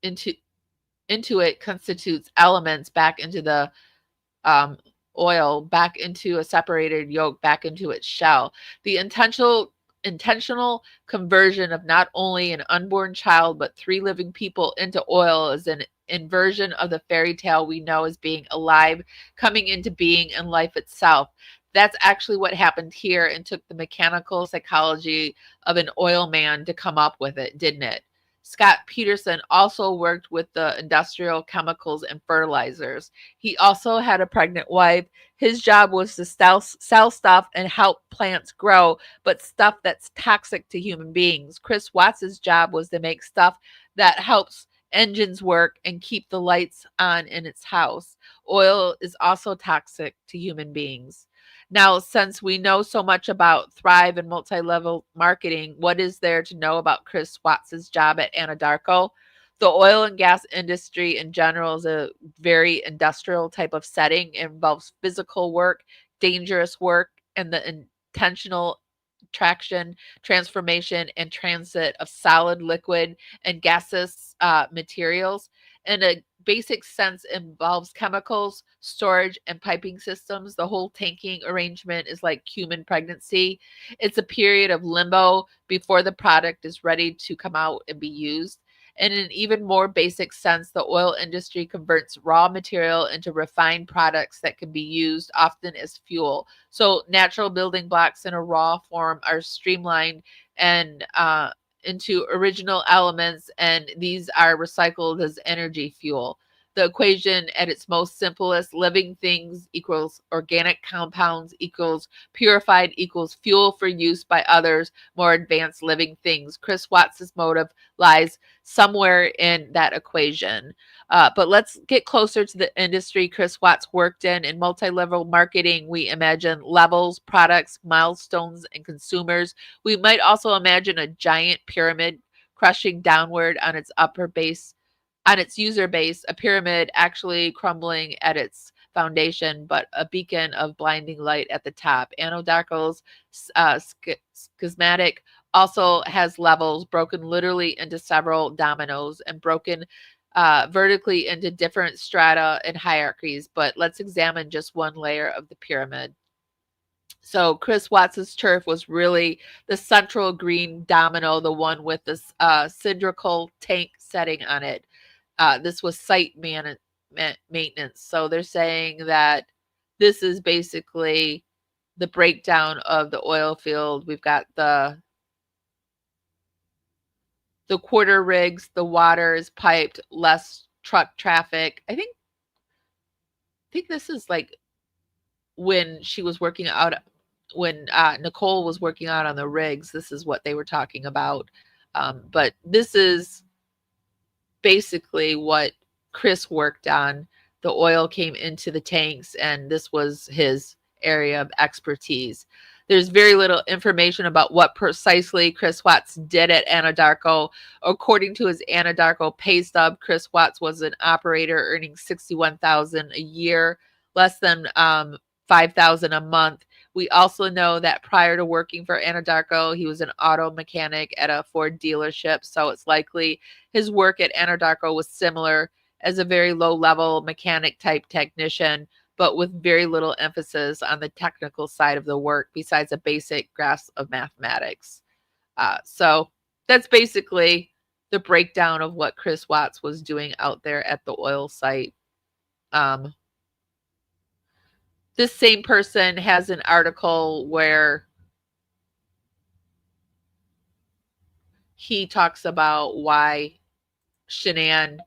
it constitutes elements back into the oil, back into a separated yolk, back into its shell. The intentional conversion of not only an unborn child but 3 living people into oil is an inversion of the fairy tale we know as being alive, coming into being, and life itself. That's actually what happened here, and took the mechanical psychology of an oil man to come up with it, didn't it? Scott Peterson also worked with the industrial chemicals and fertilizers. He also had a pregnant wife. His job was to sell stuff and help plants grow, but stuff that's toxic to human beings. Chris Watts' job was to make stuff that helps engines work and keep the lights on in its house. Oil is also toxic to human beings. Now, since we know so much about Thrive and multi-level marketing, what is there to know about Chris Watts' job at Anadarko? The oil and gas industry in general is a very industrial type of setting. It involves physical work, dangerous work, and the intentional traction, transformation, and transit of solid, liquid, and gaseous materials. In a basic sense, involves chemicals, storage, and piping systems. The whole tanking arrangement is like human pregnancy. It's a period of limbo before the product is ready to come out and be used. In an even more basic sense, the oil industry converts raw material into refined products that can be used often as fuel. So natural building blocks in a raw form are streamlined and into original elements, and these are recycled as energy fuel. The equation at its most simplest, living things equals organic compounds equals purified equals fuel for use by others, more advanced living things. Chris Watts' motive lies somewhere in that equation. But let's get closer to the industry Chris Watts worked in multi-level marketing. We imagine levels, products, milestones, and consumers. We might also imagine a giant pyramid crushing downward on its upper base, on its user base, a pyramid actually crumbling at its foundation, but a beacon of blinding light at the top. Anadarko's schismatic also has levels broken literally into several dominoes and broken vertically into different strata and hierarchies. But let's examine just one layer of the pyramid. So Chris Watts' turf was really the central green domino, the one with this cylindrical tank setting on it. This was site maintenance. So they're saying that this is basically the breakdown of the oil field. We've got the quarter rigs, the water is piped, less truck traffic. I think this is like when she was working out, when Nicole was working out on the rigs. This is what they were talking about. But this is basically what Chris worked on. The oil came into the tanks, and this was his area of expertise. There's very little information about what precisely Chris Watts did at Anadarko. According to his Anadarko pay stub, Chris Watts was an operator earning $61,000 a year, less than $5,000 a month. We also know that prior to working for Anadarko, he was an auto mechanic at a Ford dealership. So it's likely his work at Anadarko was similar as a very low-level mechanic type technician, but with very little emphasis on the technical side of the work besides a basic grasp of mathematics. So that's basically the breakdown of what Chris Watts was doing out there at the oil site. This same person has an article where he talks about why Shanann's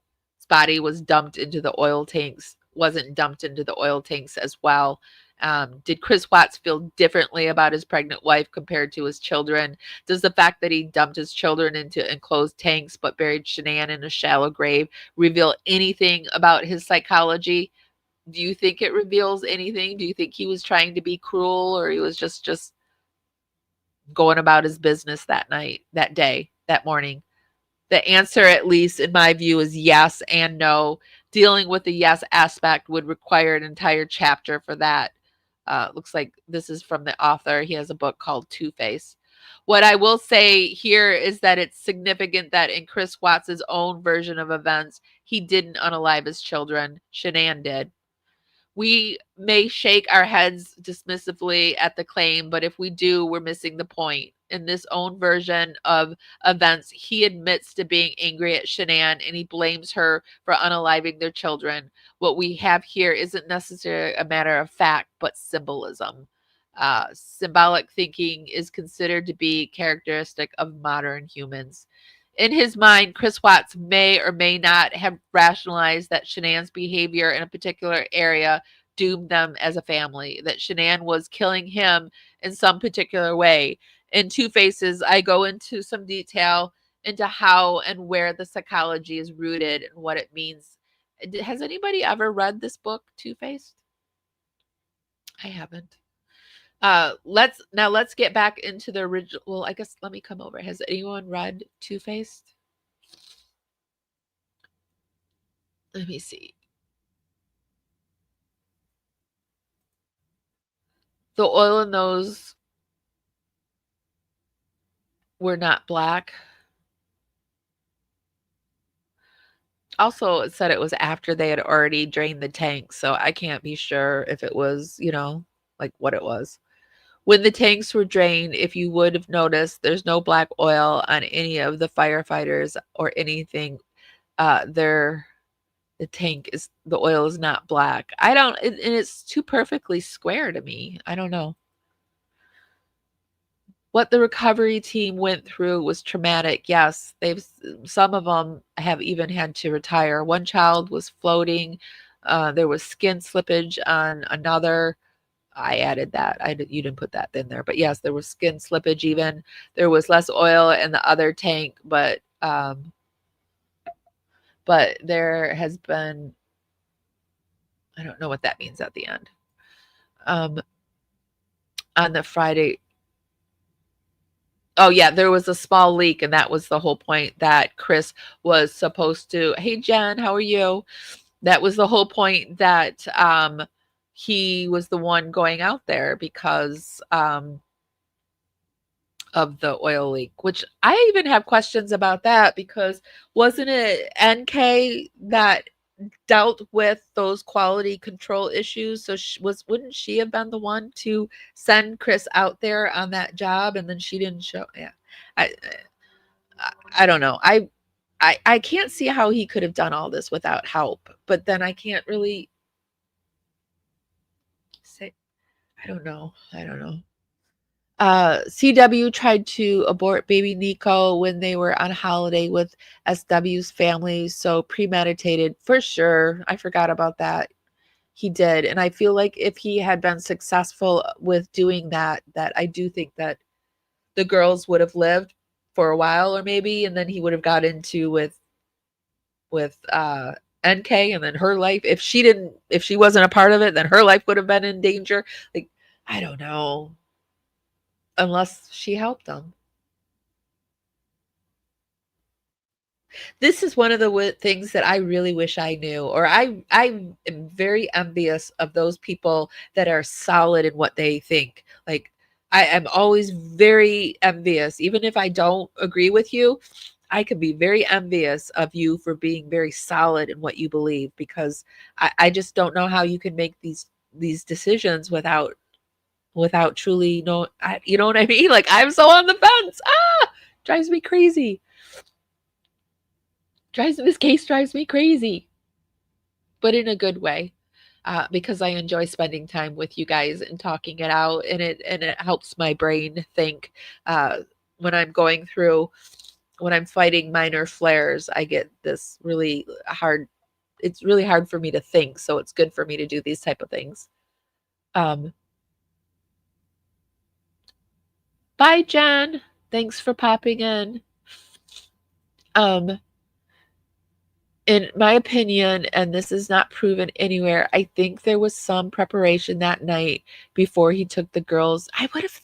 body was dumped into the oil tanks, wasn't dumped into the oil tanks as well. Did Chris Watts feel differently about his pregnant wife compared to his children? Does the fact that he dumped his children into enclosed tanks but buried Shanann in a shallow grave reveal anything about his psychology? Do you think it reveals anything? Do you think he was trying to be cruel, or he was just going about his business that night, that day, that morning? The answer, at least in my view, is yes and no. Dealing with the yes aspect would require an entire chapter for that. Looks like this is from the author. He has a book called Two-Face. What I will say here is that it's significant that in Chris Watts' own version of events, he didn't unalive his children. Shanann did. We may shake our heads dismissively at the claim, but if we do, we're missing the point. In this own version of events, he admits to being angry at Shanann and he blames her for unaliving their children. What we have here isn't necessarily a matter of fact, but symbolism. Symbolic thinking is considered to be characteristic of modern humans. In his mind, Chris Watts may or may not have rationalized that Shanann's behavior in a particular area doomed them as a family, that Shanann was killing him in some particular way. In Two Faces, I go into some detail into how and where the psychology is rooted and what it means. Has anybody ever read this book, Two-Faced? I haven't. Let's get back into the original. Well, I guess let me come over. Has anyone read Two-Faced? Let me see. The oil in those were not black. Also, it said it was after they had already drained the tank, so I can't be sure if it was, like what it was. When the tanks were drained, if you would have noticed, there's no black oil on any of the firefighters or anything. The oil is not black. And it's too perfectly square to me. I don't know. What the recovery team went through was traumatic. Yes, some of them have even had to retire. One child was floating. There was skin slippage on another. I added that. You didn't put that in there, but yes, there was skin slippage. Even there was less oil in the other tank, but there has been. I don't know what that means at the end. On the Friday. Oh yeah, there was a small leak, and that was the whole point that Chris was supposed to. Hey Jen, how are you? That was the whole point that he was the one going out there because of the oil leak, which I even have questions about that because wasn't it NK that dealt with those quality control issues? So wouldn't she have been the one to send Chris out there on that job, and then she didn't show? Yeah, I I don't know. I can't see how he could have done all this without help, but then I can't really say. I don't know. CW tried to abort baby Nico when they were on holiday with SW's family, so premeditated for sure. I forgot about that. He did, and I feel like if he had been successful with doing that I do think that the girls would have lived for a while, or maybe, and then he would have got into with NK, and then her life. If she wasn't a part of it, then her life would have been in danger. Like, I don't know. Unless she helped them. This is one of the things that I really wish I knew, or I am very envious of those people that are solid in what they think. Like, I am always very envious, even if I don't agree with you. I can be very envious of you for being very solid in what you believe, because I just don't know how you can make these decisions without without truly know, you know what I mean? Like, I'm so on the fence. Drives me crazy. This case drives me crazy, but in a good way. Because I enjoy spending time with you guys and talking it out, and it helps my brain think. When I'm fighting minor flares, I get this really hard. It's really hard for me to think, so it's good for me to do these type of things. Bye, Jen. Thanks for popping in. In my opinion, and this is not proven anywhere, I think there was some preparation that night before he took the girls. I would have,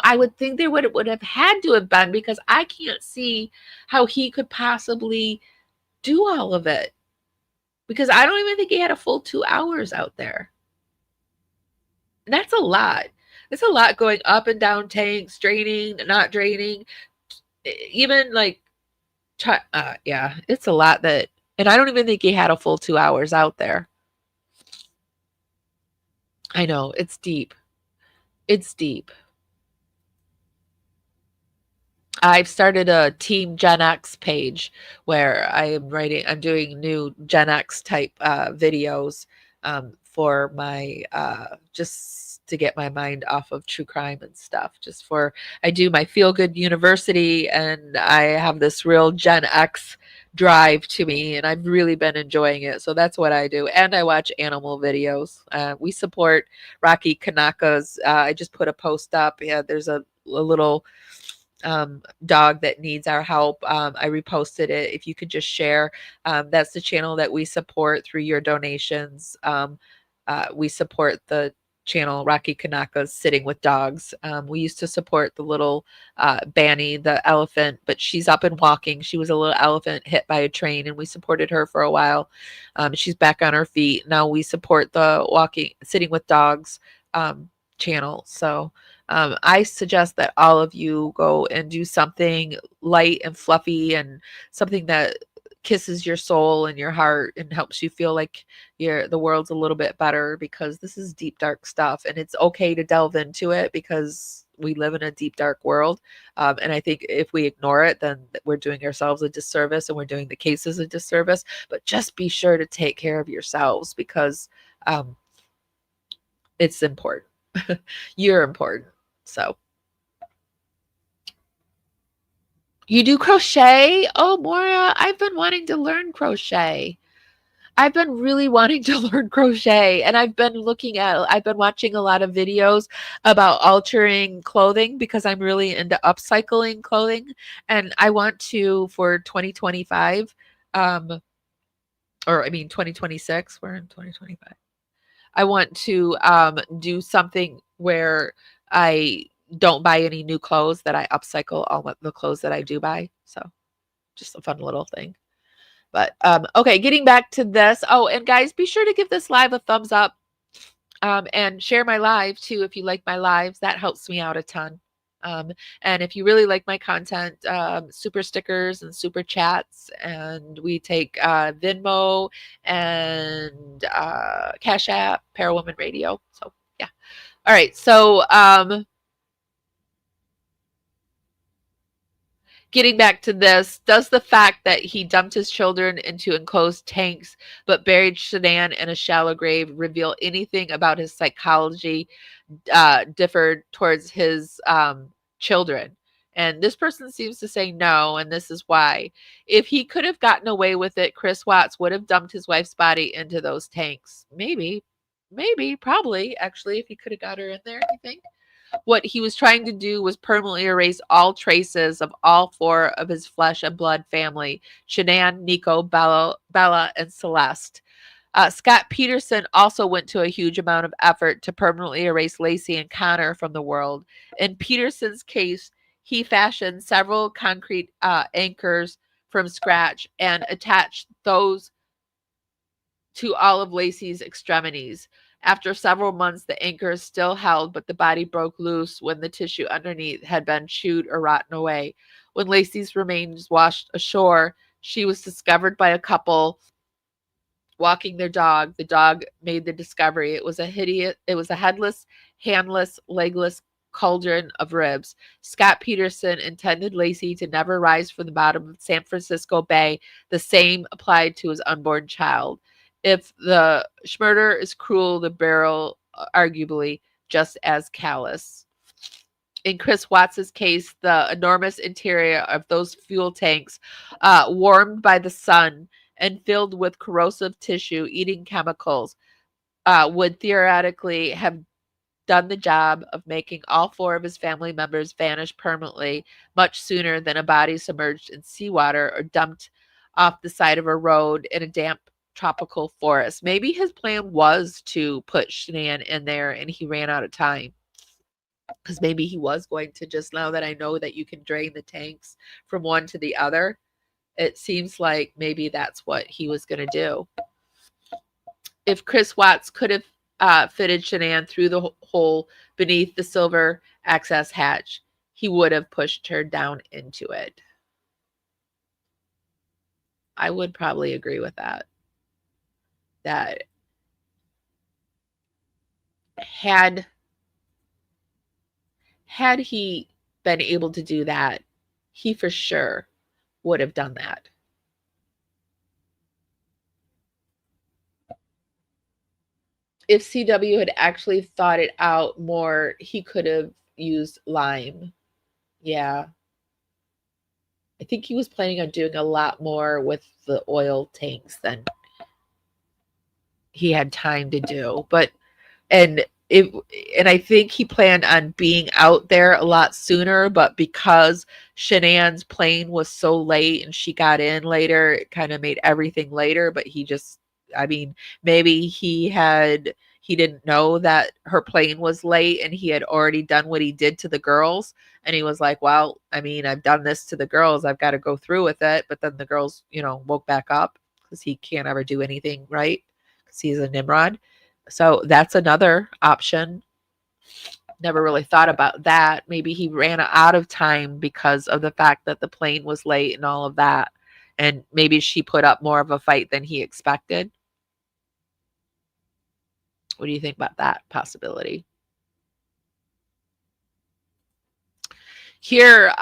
I would think there would have had to have been, because I can't see how he could possibly do all of it, because I don't even think he had a full 2 hours out there. And that's a lot. It's a lot going up and down tanks, draining, not draining, even like, yeah, it's a lot that. And I don't even think he had a full 2 hours out there. I know, it's deep. It's deep. I've started a Team Gen X page where I'm doing new Gen X type videos for my, just to get my mind off of true crime and stuff. I do my Feel Good University, and I have this real Gen X drive to me, and I've really been enjoying it. So that's what I do. And I watch animal videos. We support Rocky Kanaka's. I just put a post up. Yeah, there's a little dog that needs our help. I reposted it. If you could just share, that's the channel that we support through your donations. We support the channel Rocky Kanaka's Sitting with Dogs. We used to support the little Banny, the elephant, but she's up and walking. She was a little elephant hit by a train, and we supported her for a while. She's back on her feet. Now we support the Sitting with Dogs channel. So I suggest that all of you go and do something light and fluffy, and something that kisses your soul and your heart and helps you feel like the world's a little bit better, because this is deep, dark stuff, and it's okay to delve into it, because we live in a deep, dark world. And I think if we ignore it, then we're doing ourselves a disservice, and we're doing the cases a disservice. But just be sure to take care of yourselves, because it's important. You're important. So you do crochet? Oh, Moria, I've been wanting to learn crochet. I've been really wanting to learn crochet, and I've been watching a lot of videos about altering clothing, because I'm really into upcycling clothing, and I want to, for 2025, 2026, we're in 2025. I want to do something where I don't buy any new clothes, that I upcycle all the clothes that I do buy. So just a fun little thing. But okay, getting back to this. Oh, and guys, be sure to give this live a thumbs up, and share my live too if you like my lives. That helps me out a ton. And if you really like my content, super stickers and super chats, and we take Venmo and Cashapp, Parawomenradio. So yeah. All right. So getting back to this, does the fact that he dumped his children into enclosed tanks but buried Shanann in a shallow grave reveal anything about his psychology differed towards his children? And this person seems to say no, and this is why. If he could have gotten away with it, Chris Watts would have dumped his wife's body into those tanks. Maybe, probably, actually, if he could have got her in there, you think? What he was trying to do was permanently erase all traces of all 4 of his flesh and blood family: Shanann, Nico, Bella, and Celeste. Scott Peterson also went to a huge amount of effort to permanently erase Lacey and Connor from the world. In Peterson's case, he fashioned several concrete anchors from scratch and attached those to all of Lacey's extremities. After several months, the anchors still held, but the body broke loose when the tissue underneath had been chewed or rotten away. When Lacey's remains washed ashore, she was discovered by a couple walking their dog. The dog made the discovery. It was a headless handless, legless cauldron of ribs. Scott Peterson intended Lacey to never rise from the bottom of San Francisco Bay. The same applied to his unborn child. If the murder is cruel, the barrel arguably just as callous. In Chris Watts's case, the enormous interior of those fuel tanks, warmed by the sun and filled with corrosive tissue-eating chemicals, would theoretically have done the job of making all 4 of his family members vanish permanently much sooner than a body submerged in seawater or dumped off the side of a road in a damp tropical forest. Maybe his plan was to put Shanann in there and he ran out of time. Because maybe he was going to, just now that I know that you can drain the tanks from one to the other, it seems like maybe that's what he was going to do. If Chris Watts could have fitted Shanann through the hole beneath the silver access hatch, he would have pushed her down into it. I would probably agree with that. That had he been able to do that, he for sure would have done that. If CW had actually thought it out more, he could have used lime. Yeah. I think he was planning on doing a lot more with the oil tanks than he had time to do. And I think he planned on being out there a lot sooner, but because Shanann's plane was so late and she got in later, it kind of made everything later. But maybe he didn't know that her plane was late and he had already done what he did to the girls. And he was like, well, I've done this to the girls. I've got to go through with it. But then the girls, woke back up because he can't ever do anything right because he's a Nimrod. So that's another option. Never really thought about that. Maybe he ran out of time because of the fact that the plane was late and all of that. And maybe she put up more of a fight than he expected. What do you think about that possibility? Here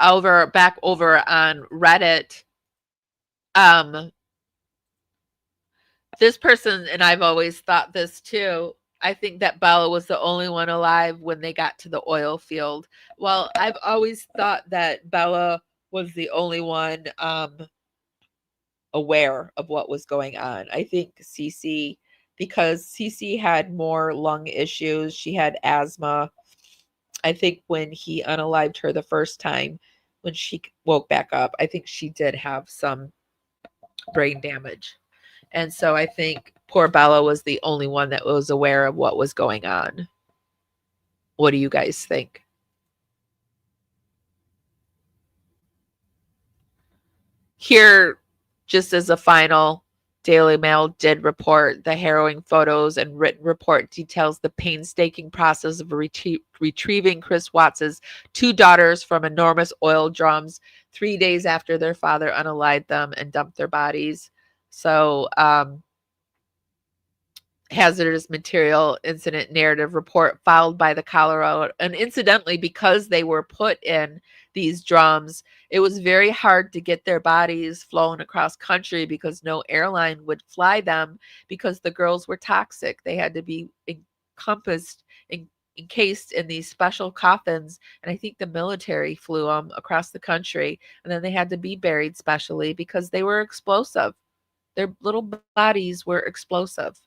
back over on Reddit, this person, and I've always thought this too, I think that Bella was the only one alive when they got to the oil field. Well, I've always thought that Bella was the only one aware of what was going on. I think Cece, because Cece had more lung issues, she had asthma. I think when he unalived her the first time, when she woke back up, I think she did have some brain damage. And so I think poor Bella was the only one that was aware of what was going on. What do you guys think? Here, just as a final, Daily Mail did report the harrowing photos and written report details the painstaking process of retrieving Chris Watts's 2 daughters from enormous oil drums 3 days after their father unalived them and dumped their bodies. So, hazardous material incident narrative report filed by the Colorado. And incidentally, because they were put in these drums, it was very hard to get their bodies flown across country because no airline would fly them because the girls were toxic. They had to be encased in these special coffins. And I think the military flew them across the country. And then they had to be buried specially because they were explosive. Their little bodies were explosive.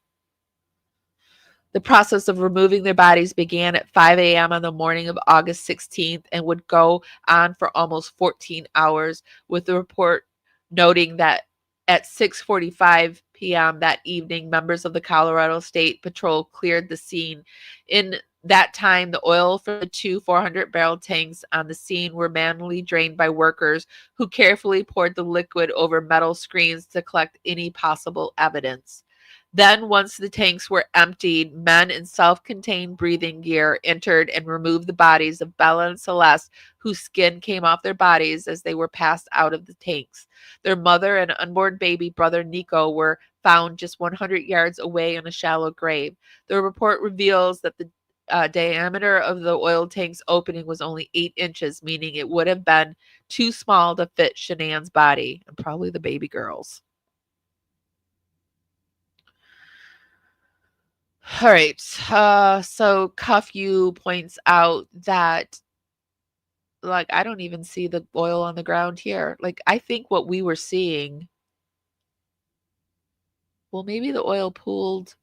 The process of removing their bodies began at 5 a.m. on the morning of August 16th and would go on for almost 14 hours, with the report noting that at 6:45 p.m. that evening, members of the Colorado State Patrol cleared the scene. In that time, the oil from the 2 400-barrel tanks on the scene were manually drained by workers who carefully poured the liquid over metal screens to collect any possible evidence. Then, once the tanks were emptied, men in self-contained breathing gear entered and removed the bodies of Bella and Celeste, whose skin came off their bodies as they were passed out of the tanks. Their mother and unborn baby brother Nico were found just 100 yards away in a shallow grave. The report reveals that diameter of the oil tank's opening was only 8 inches, meaning it would have been too small to fit Shanann's body and probably the baby girl's. All right. So Cuff You points out that, like, I don't even see the oil on the ground here. Like, I think what we were seeing, well, maybe the oil pooled.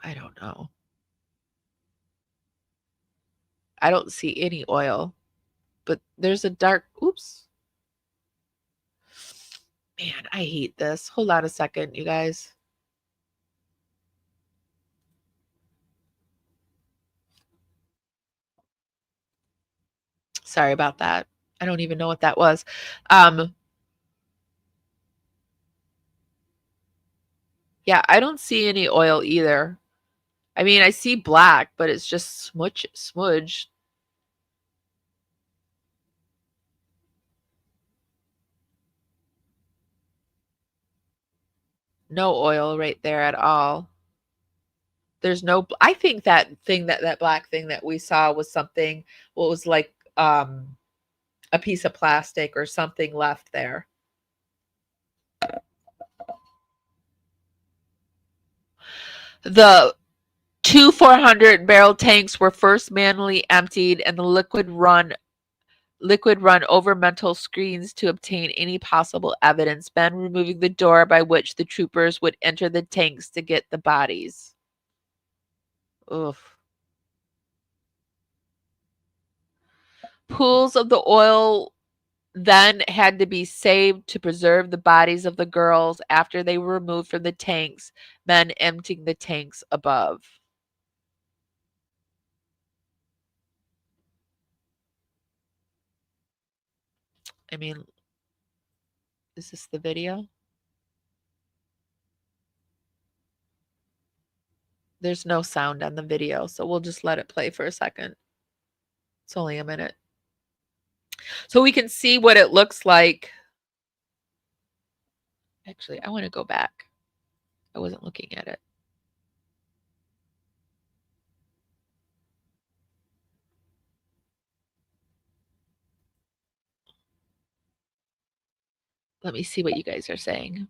I don't know. I don't see any oil, but there's a dark, oops. Man, I hate this. Hold on a second, you guys. Sorry about that. I don't even know what that was. Yeah, I don't see any oil either. I mean, I see black, but it's just smudge. No oil right there at all. There's no, I think that thing, that black thing that we saw was something, what was like a piece of plastic or something left there. The 2 400-barrel tanks were first manually emptied and the liquid run over metal screens to obtain any possible evidence, then removing the door by which the troopers would enter the tanks to get the bodies. Oof. Pools of the oil then had to be saved to preserve the bodies of the girls after they were removed from the tanks, then emptying the tanks above. I mean, is this the video? There's no sound on the video, so we'll just let it play for a second. It's only a minute. So we can see what it looks like. Actually, I want to go back. I wasn't looking at it. Let me see what you guys are saying.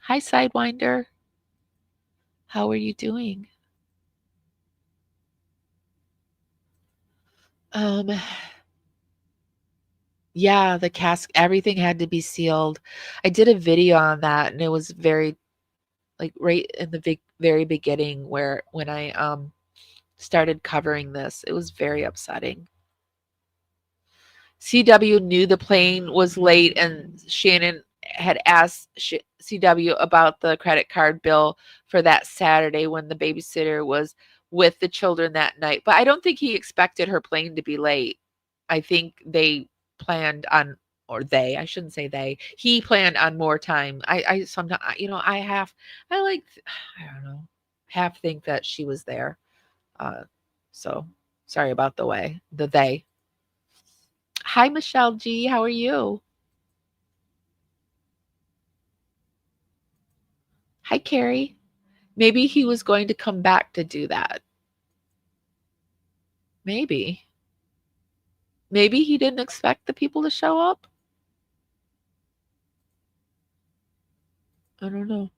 Hi, Sidewinder. How are you doing? Yeah, the cask, everything had to be sealed. I did a video on that, and it was very, like, right in the very beginning where when I started covering this, it was very upsetting. CW knew the plane was late, and Shannon had asked CW about the credit card bill for that Saturday when the babysitter was with the children that night. But I don't think he expected her plane to be late. I think they planned on, or they, I shouldn't say they, he planned on more time. I sometimes, I don't know, half think that she was there. So sorry about the they. Hi, Michelle G. How are you? Hi, Carrie. Maybe he was going to come back to do that. Maybe. Maybe he didn't expect the people to show up. I don't know.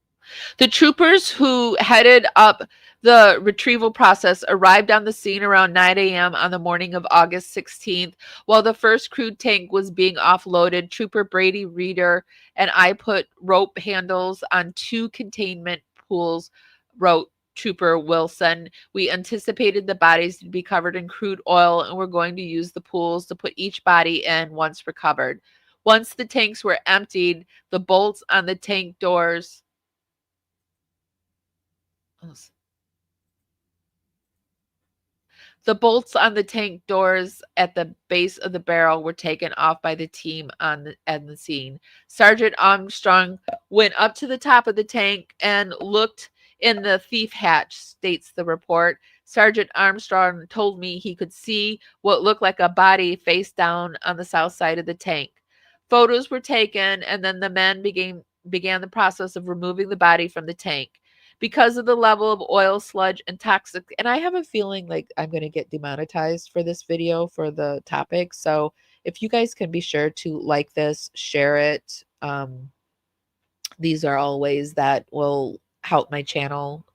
The troopers who headed up the retrieval process arrived on the scene around 9 a.m. on the morning of August 16th. While the first crude tank was being offloaded, Trooper Brady Reeder and I put rope handles on 2 containment pools, wrote Trooper Wilson. We anticipated the bodies to be covered in crude oil and we're going to use the pools to put each body in once recovered. Once the tanks were emptied, the bolts on the tank doors The bolts on the tank doors at the base of the barrel were taken off by the team on the scene. Sergeant Armstrong went up to the top of the tank and looked in the thief hatch, states the report. Sergeant Armstrong told me he could see what looked like a body face down on the south side of the tank. Photos were taken, and then the men began the process of removing the body from the tank. because of the level of oil, sludge, and toxic. And I have a feeling like I'm going to get demonetized for this video for the topic. So if you guys can be sure to like this, share it. These are all ways that will help my channel.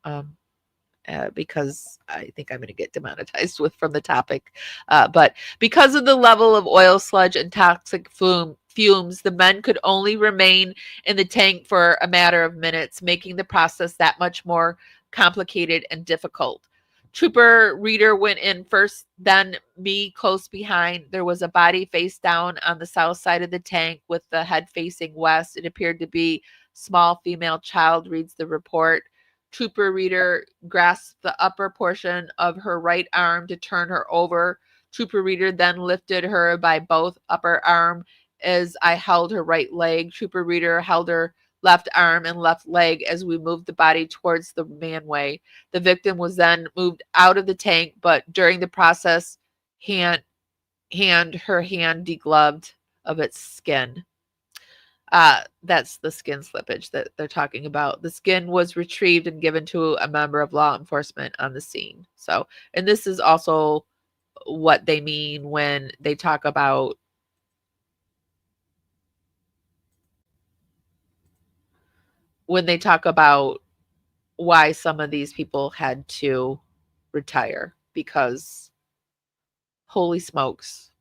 Because I think I'm going to get demonetized from the topic. But because of the level of oil, sludge, and toxic fumes, the men could only remain in the tank for a matter of minutes, making the process that much more complicated and difficult. Trooper Reader went in first, then me close behind. There was a body face down on the south side of the tank with the head facing west. It appeared to be small female child, reads the report. Trooper Reader grasped the upper portion of her right arm to turn her over. Trooper Reader then lifted her by both upper arm as I held her right leg. Trooper Reader held her left arm and left leg as we moved the body towards the manway. The victim was then moved out of the tank, but during the process, her hand degloved of its skin. That's the skin slippage that they're talking about. The skin was retrieved and given to a member of law enforcement on the scene. So, and this is also what they mean when they talk about why some of these people had to retire, because holy smokes.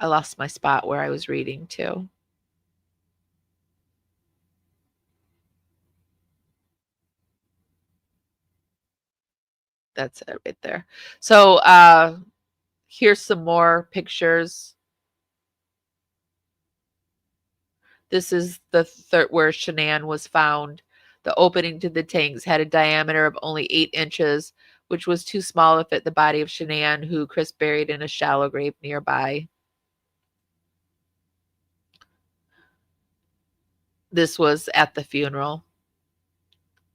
I lost my spot where I was reading to. That's it right there. So here's some more pictures. This is the third where Shanann was found. The opening to the tanks had a diameter of only 8 inches, which was too small to fit the body of Shanann, who Chris buried in a shallow grave nearby. This was at the funeral.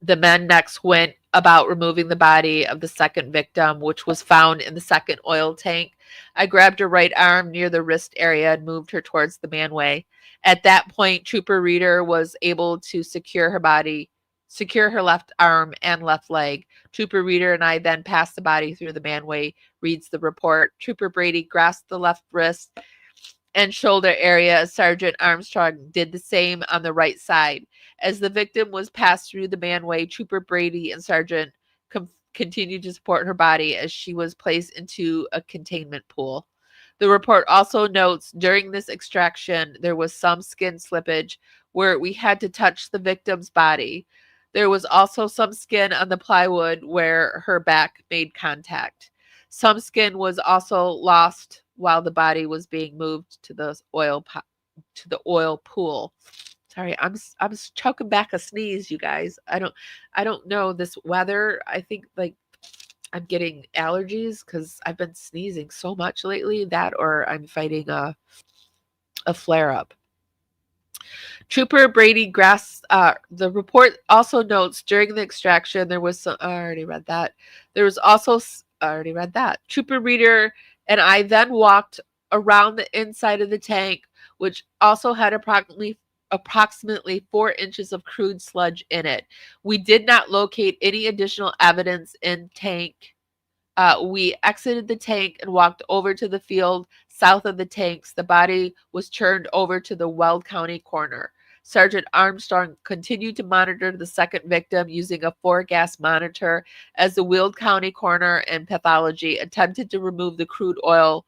The men next went about removing the body of the second victim, which was found in the second oil tank. I grabbed her right arm near the wrist area and moved her towards the manway. At that point, Trooper Reader was able to secure her left arm and left leg. Trooper Reader and I then passed the body through the manway, reads the report. Trooper Brady grasped the left wrist and shoulder area. Sergeant Armstrong did the same on the right side. As the victim was passed through the manway, Trooper Brady and Sergeant continued to support her body as she was placed into a containment pool. The report also notes during this extraction, there was some skin slippage where we had to touch the victim's body. There was also some skin on the plywood where her back made contact. Some skin was also lost while the body was being moved to the oil pool. Sorry, I'm choking back a sneeze, you guys. I don't know this weather. I think like I'm getting allergies because I've been sneezing so much lately, that or I'm fighting a flare up. Trooper Brady grasped. The report also notes during the extraction there was some. I already read that. There was also. I already read that. Trooper Reader and I then walked around the inside of the tank, which also had approximately 4 inches of crude sludge in it. We did not locate any additional evidence in tank. We exited the tank and walked over to the field south of the tanks. The body was turned over to the Weld County coroner. Sergeant Armstrong continued to monitor the second victim using a 4-gas monitor as the Weld County coroner and pathology attempted to remove the crude oil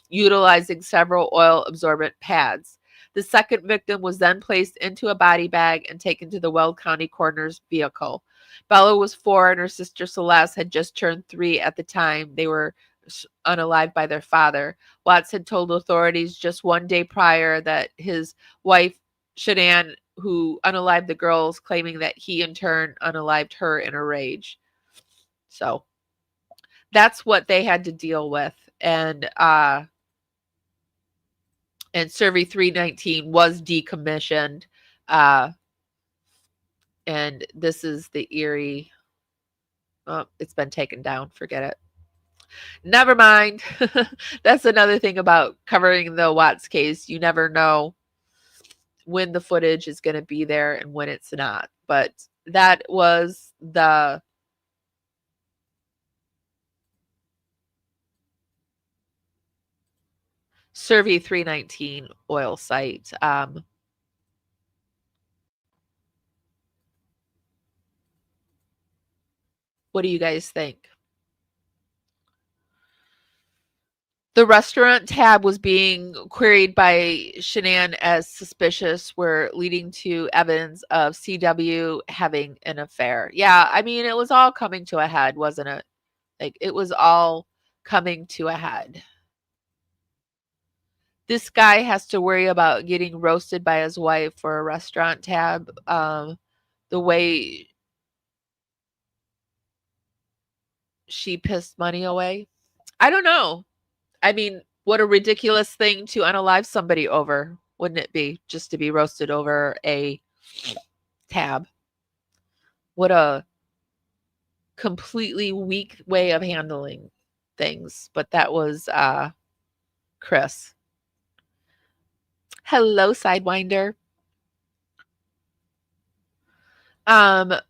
utilizing several oil absorbent pads. The second victim was then placed into a body bag and taken to the Weld County coroner's vehicle. Bella was 4 and her sister Celeste had just turned 3 at the time. They were unalived by their father. Watts had told authorities just 1 day prior that his wife, Shanann, who unalived the girls, claiming that he in turn unalived her in a rage. So that's what they had to deal with. And Survey 319 was decommissioned. And this is the Erie. Oh, it's been taken down. Forget it. Never mind. That's another thing about covering the Watts case. You never know when the footage is going to be there and when it's not. But that was the Survey 319 oil site. What do you guys think? The restaurant tab was being queried by Shanann as suspicious, were leading to evidence of CW having an affair. Yeah, I mean, it was all coming to a head, wasn't it? Like, it was all coming to a head. This guy has to worry about getting roasted by his wife for a restaurant tab. The way she pissed money away. I don't know. I mean, what a ridiculous thing to unalive somebody over, wouldn't it be? Just to be roasted over a tab. What a completely weak way of handling things. But that was Chris. Hello, Sidewinder. Yeah.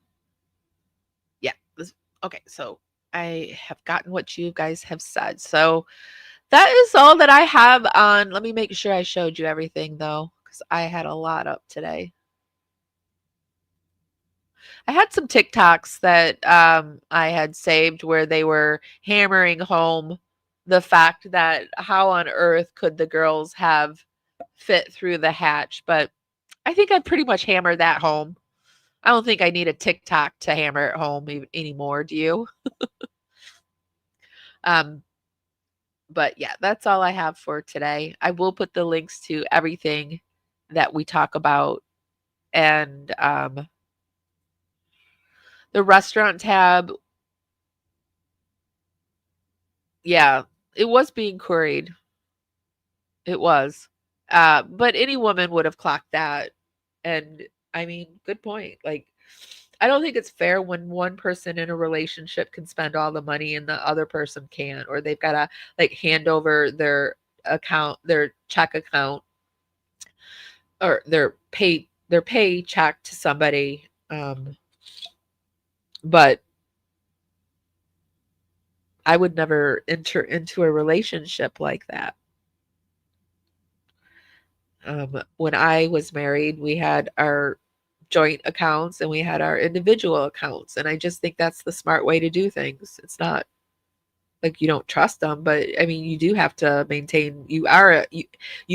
Okay, so I have gotten what you guys have said. So that is all that I have on. Let me make sure I showed you everything, though, because I had a lot up today. I had some TikToks that I had saved where they were hammering home the fact that how on earth could the girls have fit through the hatch. But I think I pretty much hammered that home. I don't think I need a TikTok to hammer it home anymore. Do you? But yeah, that's all I have for today. I will put the links to everything that we talk about, and the restaurant tab. Yeah, it was being queried. It was. But any woman would have clocked that. And I mean, good point. Like, I don't think it's fair when one person in a relationship can spend all the money and the other person can't, or they've got to like hand over their account, their check account, or their paycheck to somebody. But I would never enter into a relationship like that. When I was married, we had our joint accounts and we had our individual accounts. And I just think that's the smart way to do things. It's not like you don't trust them, but I mean, you do have to maintain, you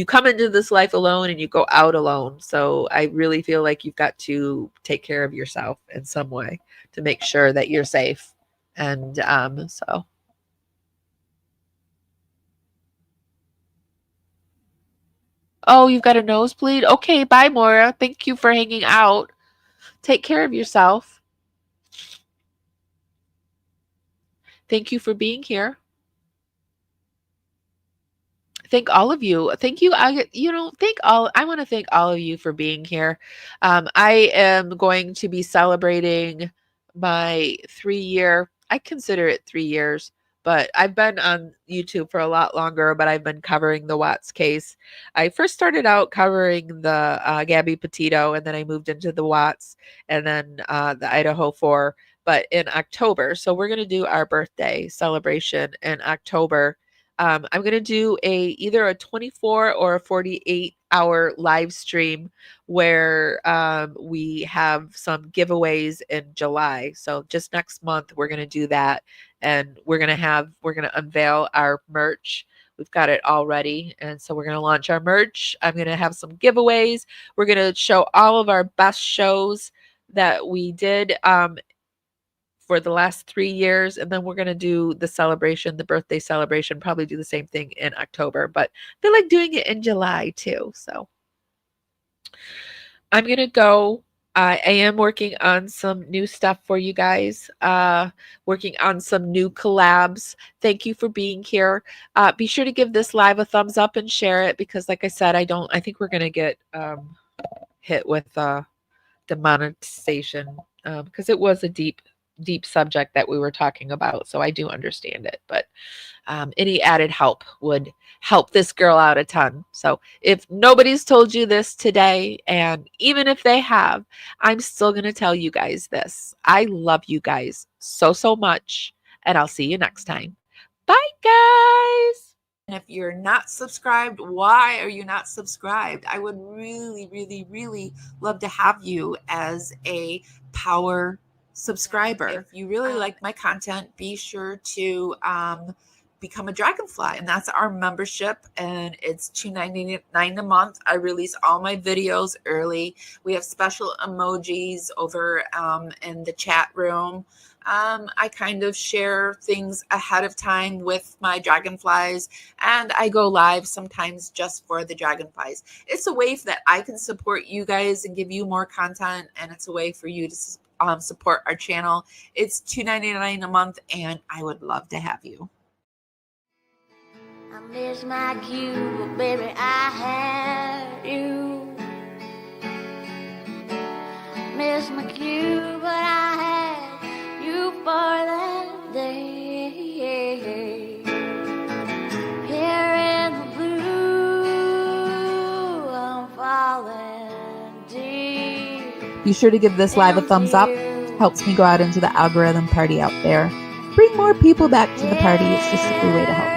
come into this life alone and you go out alone. So I really feel like you've got to take care of yourself in some way to make sure that you're safe. And so. Oh, you've got a nosebleed? Okay, bye, Maura. Thank you for hanging out. Take care of yourself. Thank you for being here. Thank all of you. Thank you. I want to thank all of you for being here. I am going to be celebrating my 3-year, I consider it 3 years, but I've been on YouTube for a lot longer, but I've been covering the Watts case. I first started out covering the Gabby Petito, and then I moved into the Watts, and then the Idaho 4, but in October. So we're going to do our birthday celebration in October. I'm going to do either a 24 or a 48-hour live stream where we have some giveaways in July. So just next month, we're going to do that. And we're going to unveil our merch. We've got it all ready. And so we're going to launch our merch. I'm going to have some giveaways. We're going to show all of our best shows that we did for the last 3 years, and then we're going to do the celebration, the birthday celebration, probably do the same thing in October, but I feel like doing it in July too. So I'm going to go. I am working on some new stuff for you guys, working on some new collabs. Thank you for being here. Be sure to give this live a thumbs up and share it, because like I said, I think we're going to get hit with demonetization because it was a deep deep subject that we were talking about. So I do understand it, but any added help would help this girl out a ton. So if nobody's told you this today, and even if they have, I'm still going to tell you guys this. I love you guys so, so much, and I'll see you next time. Bye, guys. And if you're not subscribed, why are you not subscribed? I would really, really, really love to have you as a power subscriber. If you really like my content, be sure to become a dragonfly, and that's our membership, and it's $2.99 a month. I release all my videos early. We have special emojis over in the chat room. I kind of share things ahead of time with my dragonflies, and I go live sometimes just for the dragonflies. It's a way that I can support you guys and give you more content, and it's a way for you to support our channel. It's $2.99 a month, and I would love to have you. I miss my cue, but baby, I had you. Miss my cue, but I had you for that day. Here in the blue, I'm falling deep. Be sure to give this live a thumbs up. Helps me go out into the algorithm party out there. Bring more people back to the party. It's just a free way to help.